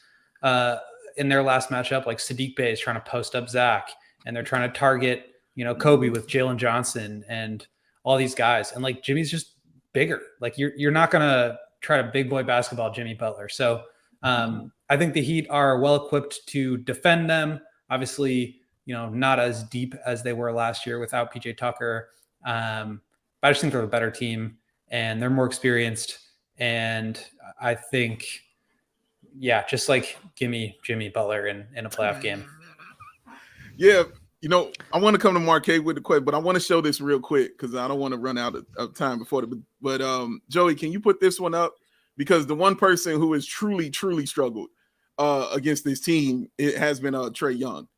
Speaker 4: in their last matchup, like Sadiq Bey is trying to post up Zach, and they're trying to target, Kobe with Jalen Johnson and all these guys. And like Jimmy's just bigger. Like you're not going to try to big boy basketball Jimmy Butler. So I think the Heat are well equipped to defend them. Obviously, not as deep as they were last year without PJ Tucker. But I just think they're a better team and they're more experienced. And I think, just like give me Jimmy Butler in a playoff game.
Speaker 3: Yeah. I want to come to Marquez with the question, but I want to show this real quick because I don't want to run out of time before but Joey, can you put this one up? Because the one person who has truly, truly struggled against this team, it has been Trae Young.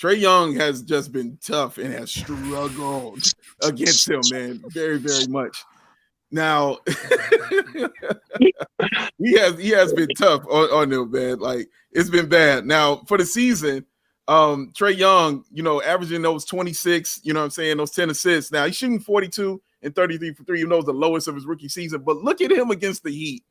Speaker 3: Trae Young has just been tough and has struggled against him, man, very, very much. Now, he has been tough on him, man. Like, it's been bad. Now, for the season, Trae Young, averaging those 26, those 10 assists. Now, he's shooting 42 and 33 for 3, the lowest of his rookie season. But look at him against the Heat.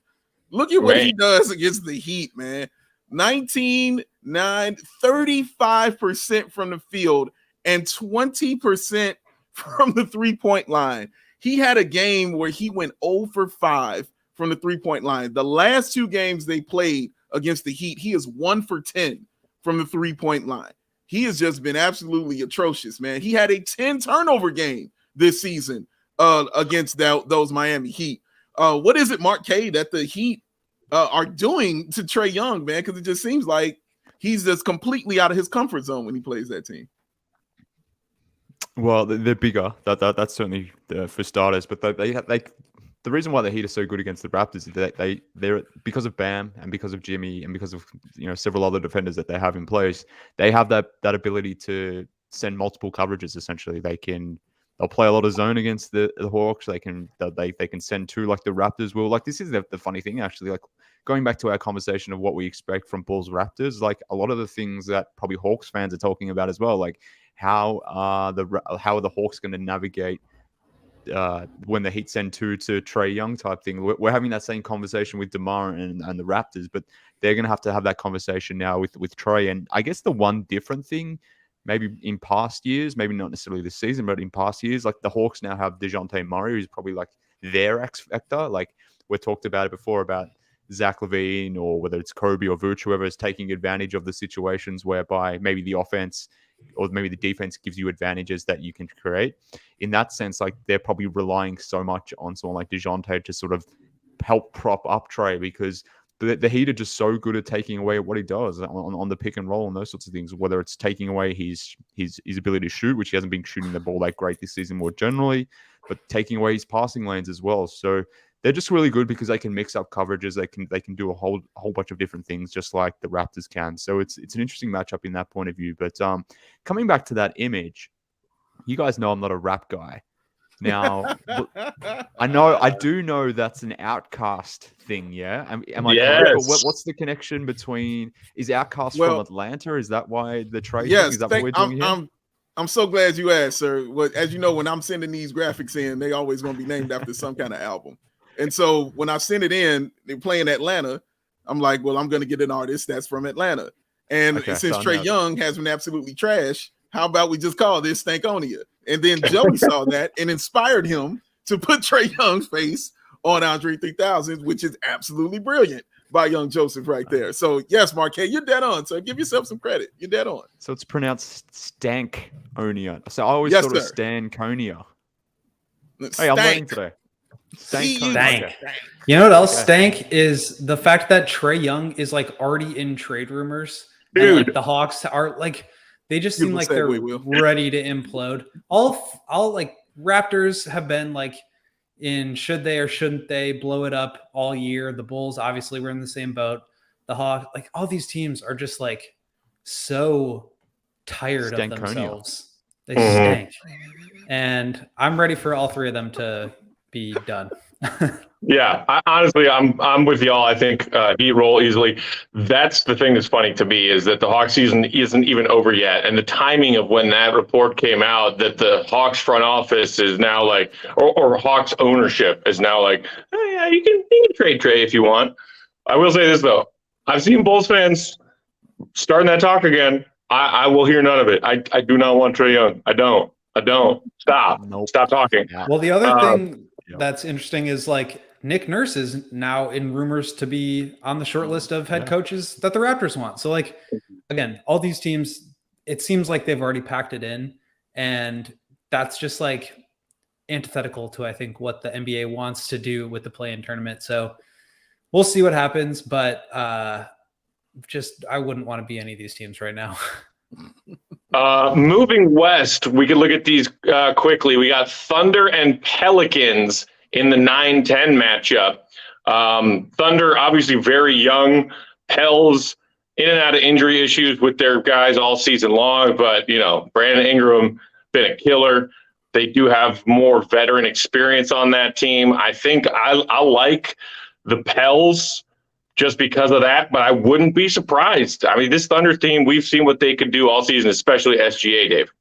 Speaker 3: Look at what he does against the Heat, man. 19, 9, 35% from the field and 20% from the three-point line. He had a game where he went 0 for 5 from the three-point line. The last 2 games they played against the Heat, he is 1 for 10 from the three-point line. He has just been absolutely atrocious, man. He had a 10 turnover game this season against those Miami Heat. What is it, Mark K, that the Heat are doing to Trae Young, man? Because it just seems like he's just completely out of his comfort zone when he plays that team.
Speaker 2: Well, they're bigger. That's certainly for starters. But they the reason why the Heat are so good against the Raptors is that they're because of Bam and because of Jimmy and because of several other defenders that they have in place. They have that ability to send multiple coverages. Essentially, they'll play a lot of zone against the Hawks. They can send 2 like the Raptors will. Like, this is the funny thing, actually. Like, going back to our conversation of what we expect from Bulls Raptors, like a lot of the things that probably Hawks fans are talking about as well, like how are the Hawks going to navigate when the Heat send 2 to Trae Young type thing. We're having that same conversation with DeMar and the Raptors, but they're going to have that conversation now with Trae. And I guess the one different thing, maybe in past years, maybe not necessarily this season, but in past years, like the Hawks now have DeJounte Murray, who's probably like their X factor. Like we talked about it before about Zach LaVine, or whether it's Kobe or Vooch, whoever is taking advantage of the situations whereby maybe the offense or maybe the defense gives you advantages that you can create. In that sense, like they're probably relying so much on someone like DeJounte to sort of help prop up Trae, because the Heat are just so good at taking away what he does on the pick and roll and those sorts of things, whether it's taking away his ability to shoot, which he hasn't been shooting the ball that great this season more generally, but taking away his passing lanes as well. So they're just really good because they can mix up coverages. They can do a whole bunch of different things, just like the Raptors can. So it's an interesting matchup in that point of view. But coming back to that image, you guys know I'm not a rap guy. Now, I do know that's an Outcast thing, yeah? Am I correct? But what's the connection between, is Outcast from Atlanta? Is that why the trade thing? Is that what we're doing here?
Speaker 3: I'm so glad you asked, sir. Well, as you know, when I'm sending these graphics in, they always going to be named after some kind of album. And so when I send it in, they're playing Atlanta. I'm like, well, I'm going to get an artist that's from Atlanta. And since Trae Young has been absolutely trash, how about we just call this Stankonia? And then Joey saw that and inspired him to put Trae Young's face on Andre 3000, which is absolutely brilliant. by young Joseph right there. So yes, Marquez, you're dead on. So give yourself some credit. You're dead on.
Speaker 2: So it's pronounced Stankonia. So I always
Speaker 3: Yes,
Speaker 2: thought it was
Speaker 3: sir.
Speaker 2: Stankonia. Hey,
Speaker 3: Stank.
Speaker 2: I'm learning today.
Speaker 4: Stank.
Speaker 2: Okay.
Speaker 4: You know what else stank is the fact that Trae Young is like already in trade rumors.
Speaker 5: Dude.
Speaker 4: And, like, the Hawks are like, they just seem
Speaker 3: Beautiful
Speaker 4: like
Speaker 3: segue,
Speaker 4: they're
Speaker 3: Will.
Speaker 4: ready to implode. All like Raptors have been like in should they or shouldn't they blow it up all year. The Bulls obviously were in the same boat. The Hawks, like all these teams are just like so tired of
Speaker 2: Stankonia.
Speaker 4: themselves. They
Speaker 5: Mhm.
Speaker 4: stank. And I'm ready for all three of them to be done.
Speaker 5: Yeah, honestly, I'm with y'all. I think Heat roll easily. That's the thing that's funny to me is that the Hawks season isn't even over yet, and the timing of when that report came out that the Hawks front office is now like, or Hawks ownership is now like, oh yeah, you can trade Trae if you want. I will say this though, I've seen Bulls fans starting that talk again. I will hear none of it. I do not want Trae Young. I don't. Stop.
Speaker 2: Nope.
Speaker 5: Stop talking.
Speaker 2: Yeah.
Speaker 4: Well, the other thing
Speaker 2: yeah.
Speaker 4: that's interesting is like Nick Nurse is now in rumors to be on the short list of head coaches that the Raptors want. So like, again, all these teams, it seems like they've already packed it in, and that's just like antithetical to, I think, what the NBA wants to do with the play-in tournament. So we'll see what happens, but I wouldn't want to be any of these teams right now.
Speaker 5: Moving west, we could look at these quickly. We got Thunder and Pelicans in the 9-10 matchup. Thunder, obviously very young. Pels in and out of injury issues with their guys all season long. But, you know, Brandon Ingram, been a killer. They do have more veteran experience on that team. I think I like the Pels just because of that, but I wouldn't be surprised. I mean, this Thunder team, we've seen what they could do all season, especially SGA, Dave.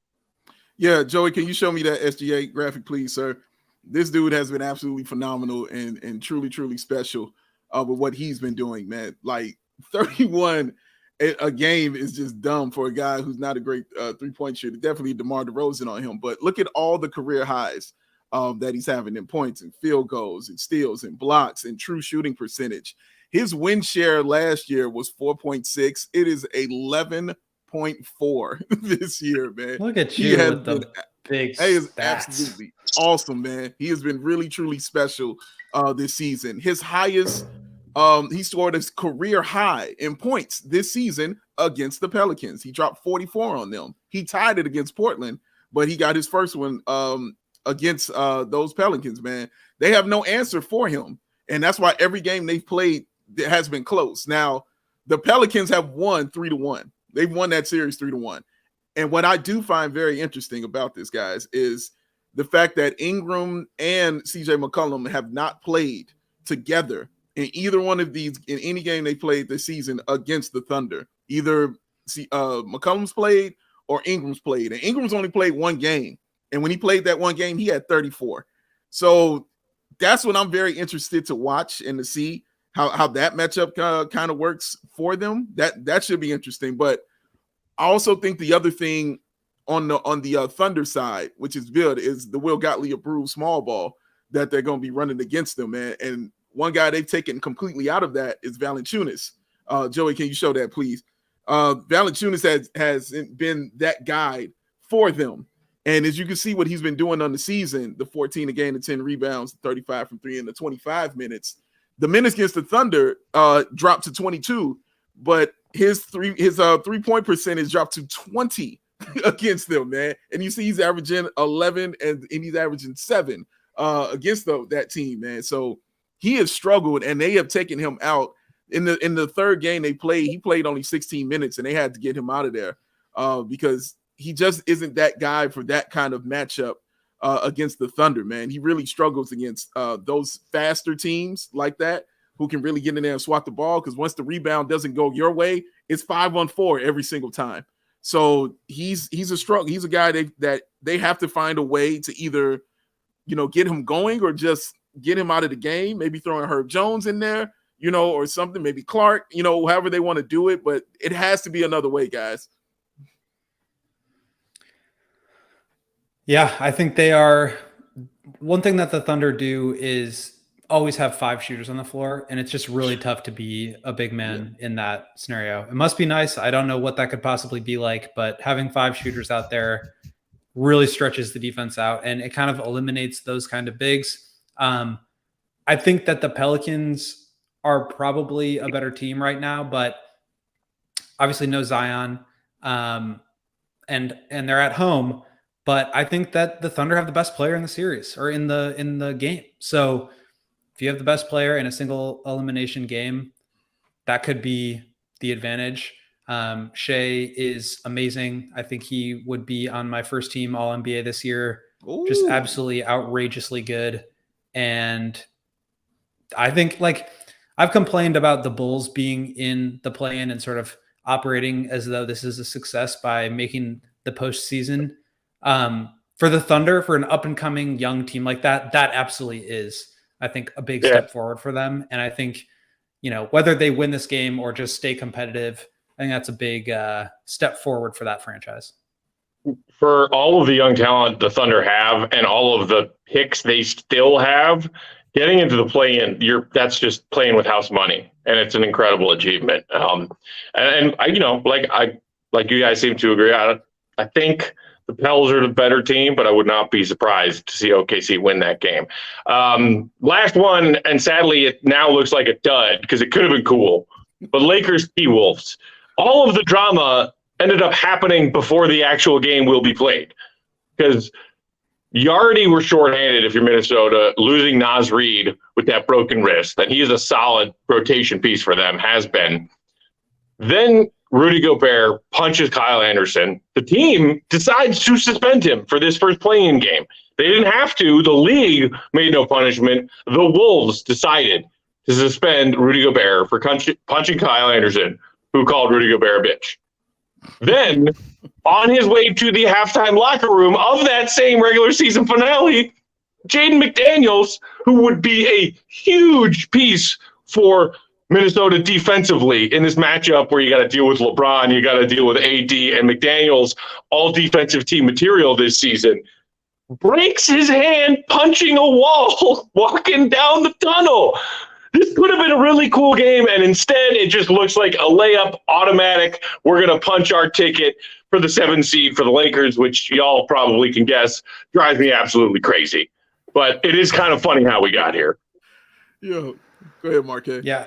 Speaker 3: Yeah, Joey, can you show me that SGA graphic, please, sir? This dude has been absolutely phenomenal and truly, truly special with what he's been doing, man. Like 31 a game is just dumb for a guy who's not a great three-point shooter. Definitely DeMar DeRozan on him, but look at all the career highs that he's having in points and field goals and steals and blocks and true shooting percentage. His win share last year was 4.6. It is 11.4 this year, man.
Speaker 4: Look at you with the big
Speaker 3: He is
Speaker 4: stats.
Speaker 3: absolutely awesome, man. He has been really, truly special this season. His highest, he scored his career high in points this season against the Pelicans. He dropped 44 on them. He tied it against Portland, but he got his first one against those Pelicans, man. They have no answer for him. And that's why every game they've played has been close. Now, the Pelicans have won 3-1. They've won that series 3-1. And what I do find very interesting about this, guys, is the fact that Ingram and CJ McCollum have not played together in either one of these, in any game they played this season against the Thunder. Either McCollum's played or Ingram's played. And Ingram's only played one game. And when he played that one game, he had 34. So that's what I'm very interested to watch and to see how that matchup kind of works for them. That should be interesting. But I also think the other thing on the Thunder side, which is good, is the Will Gottlieb approved small ball that they're going to be running against them, man. And one guy they've taken completely out of that is Valanciunas. Joey, can you show that, please? Valanciunas has been that guide for them. And as you can see what he's been doing on the season, the 14 a game, the 10 rebounds, the 35 from 3 in the 25 minutes. The minutes against the Thunder dropped to 22, but his three-point percentage dropped to 20 against them, man. And you see he's averaging 11 and he's averaging 7 against that team, man. So he has struggled, and they have taken him out. In the third game they played, he played only 16 minutes, and they had to get him out of there because he just isn't that guy for that kind of matchup against the Thunder, man. He really struggles against those faster teams like that who can really get in there and swat the ball, because once the rebound doesn't go your way, it's 5-on-4 every single time. So he's a struggle. He's a guy that they have to find a way to either, get him going or just get him out of the game, maybe throwing Herb Jones in there, or something, maybe Clark, however they want to do it, but it has to be another way, guys.
Speaker 4: Yeah, I think they are. One thing that the Thunder do is always have 5 shooters on the floor, and it's just really tough to be a big man in that scenario. It must be nice. I don't know what that could possibly be like, but having 5 shooters out there really stretches the defense out, and it kind of eliminates those kind of bigs. I think that the Pelicans are probably a better team right now, but obviously no Zion, and they're at home. But I think that the Thunder have the best player in the series or in the game. So if you have the best player in a single elimination game, that could be the advantage. Shea is amazing. I think he would be on my first team All-NBA this year. Ooh. Just absolutely outrageously good. And I think, like, I've complained about the Bulls being in the play-in and sort of operating as though this is a success by making the postseason. For the Thunder, for an up-and-coming young team like that, that absolutely is, I think, a big step forward for them. And I think, whether they win this game or just stay competitive, I think that's a big step forward for that franchise.
Speaker 5: For all of the young talent the Thunder have and all of the picks they still have, getting into the play-in, that's just playing with house money, and it's an incredible achievement. And like you guys seem to agree on it. I think the Pels are the better team, but I would not be surprised to see OKC win that game. Last one, and sadly, it now looks like a dud because it could have been cool. But Lakers T-Wolves. All of the drama ended up happening before the actual game will be played, because you already were shorthanded if you're Minnesota, losing Naz Reid with that broken wrist. And he is a solid rotation piece for them, has been. Then Rudy Gobert punches Kyle Anderson. The team decides to suspend him for this first play-in game. They didn't have to. The league made no punishment. The Wolves decided to suspend Rudy Gobert for punching Kyle Anderson, who called Rudy Gobert a bitch. Then, on his way to the halftime locker room of that same regular season finale, Jaden McDaniels, who would be a huge piece for Minnesota defensively in this matchup where you got to deal with LeBron, you got to deal with AD and McDaniels, all defensive team material this season, breaks his hand punching a wall walking down the tunnel. This could have been a really cool game, and instead it just looks like a layup, automatic. We're going to punch our ticket for the 7th seed for the Lakers, which y'all probably can guess drives me absolutely crazy. But it is kind of funny how we got here.
Speaker 3: Yo, go ahead, Marquez.
Speaker 4: Yeah.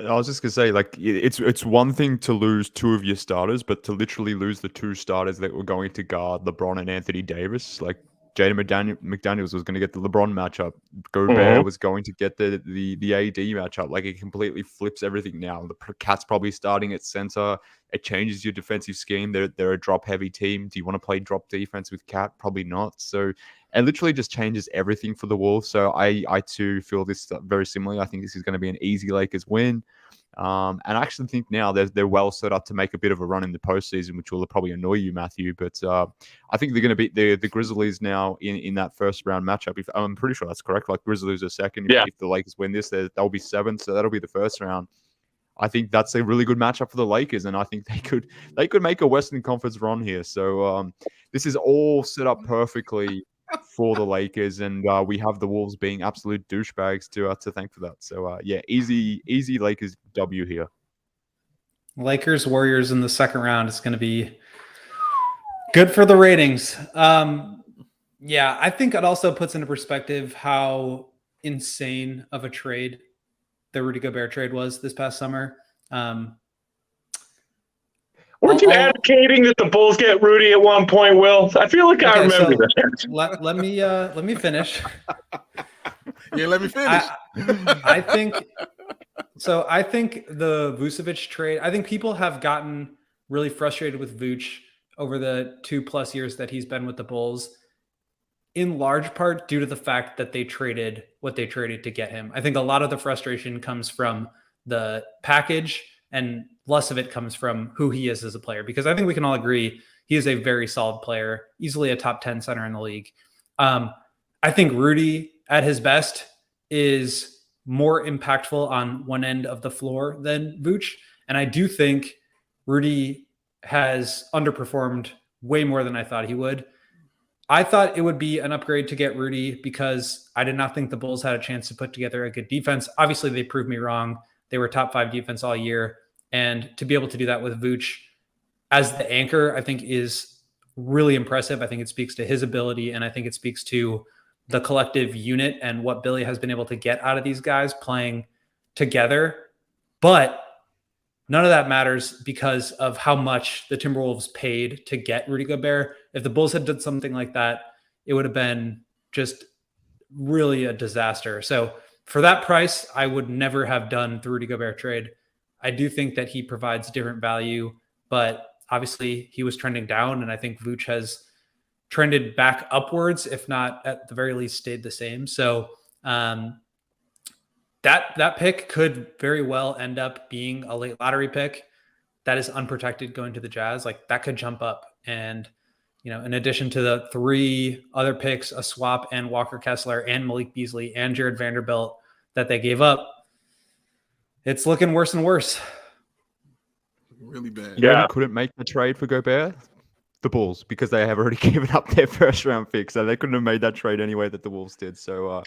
Speaker 2: I was just going to say, like, it's one thing to lose 2 of your starters, but to literally lose the 2 starters that were going to guard LeBron and Anthony Davis, like, Jaden McDaniels was going to get the LeBron matchup. Gobert was going to get the AD matchup. Like, it completely flips everything now. The Cat's probably starting at center. It changes your defensive scheme. They're a drop-heavy team. Do you want to play drop defense with Cat? Probably not. So it literally just changes everything for the Wolves. So I too feel this very similarly. I think this is going to be an easy Lakers win. And I actually think now they're well set up to make a bit of a run in the postseason, which will probably annoy you, Matthew. But I think they're going to beat the Grizzlies now in that first round matchup. If I'm pretty sure that's correct. Like, Grizzlies are second.
Speaker 5: Yeah.
Speaker 2: If the Lakers win this, they'll be 7th. So that'll be the first round. I think that's a really good matchup for the Lakers, and I think they could make a Western Conference run here. So this is all set up perfectly for the Lakers, and we have the Wolves being absolute douchebags to thank for that. So easy Lakers W here.
Speaker 4: Lakers Warriors in the second round is going to be good for the ratings. I think it also puts into perspective how insane of a trade the Rudy Gobert trade was this past summer.
Speaker 5: Weren't you advocating that the Bulls get Rudy at one point, Will? I feel like I remember that.
Speaker 4: Let me finish.
Speaker 3: Yeah, let me finish.
Speaker 4: I think the Vucevic trade, I think people have gotten really frustrated with Vooch over the 2+ years that he's been with the Bulls, in large part due to the fact that they traded what they traded to get him. I think a lot of the frustration comes from the package, and less of it comes from who he is as a player, because I think we can all agree he is a very solid player, easily a top 10 center in the league. I think Rudy at his best is more impactful on one end of the floor than Vooch. And I do think Rudy has underperformed way more than I thought he would. I thought it would be an upgrade to get Rudy because I did not think the Bulls had a chance to put together a good defense. Obviously, they proved me wrong. They were top 5 defense all year. And to be able to do that with Vooch as the anchor, I think is really impressive. I think it speaks to his ability, and I think it speaks to the collective unit and what Billy has been able to get out of these guys playing together. But none of that matters because of how much the Timberwolves paid to get Rudy Gobert. If the Bulls had done something like that, it would have been just really a disaster. So for that price, I would never have done the Rudy Gobert trade. I do think that he provides different value, but obviously he was trending down, and I think Vooch has trended back upwards, if not at the very least stayed the same. So that pick could very well end up being a late lottery pick that is unprotected going to the Jazz. Like that could jump up. And, you know, in addition to the 3 other picks, a swap and Walker Kessler and Malik Beasley and Jared Vanderbilt that they gave up, it's looking worse and worse.
Speaker 3: Really bad.
Speaker 2: Yeah, you couldn't make the trade for Gobert? The Bulls, because they have already given up their first round pick, so they couldn't have made that trade anyway that the Wolves did. So,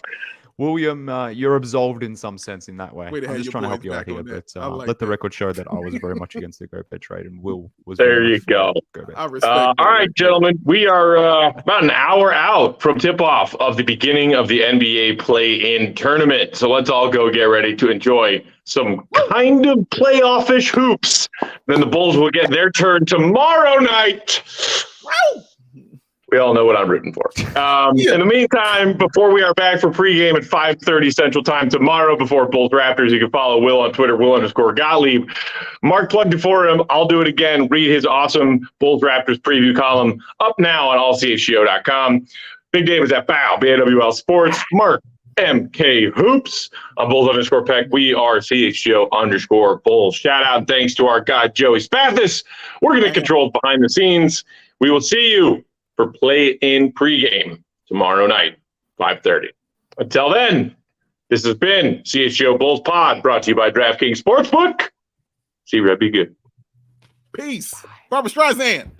Speaker 2: William, you're absolved in some sense in that way. I'm just trying to help you out here, but let the record show that I was very much against the Gobert trade, and Will was.
Speaker 5: There you go.
Speaker 3: I respect
Speaker 5: all right, gentlemen, we are about an hour out from tip-off of the beginning of the NBA play-in tournament. So let's all go get ready to enjoy some kind of playoff-ish hoops. Then the Bulls will get their turn tomorrow night. We all know what I'm rooting for. In the meantime, before we are back for pregame at 5:30 Central Time tomorrow before Bulls Raptors, you can follow Will on Twitter, Will_Gottlieb. Mark plugged it for him. I'll do it again. Read his awesome Bulls Raptors preview column up now on allchgo.com. Big Dave is at BAWL Sports. Mark MK Hoops on Bulls_Peck. We are CHGO_Bulls. Shout out and thanks to our guy Joey Spathis. We're going to control behind the scenes. We will see you for play-in pregame tomorrow night, 5:30. Until then, this has been CHGO Bulls Pod, brought to you by DraftKings Sportsbook. See you, Red. Be good.
Speaker 3: Peace. Barbara Streisand.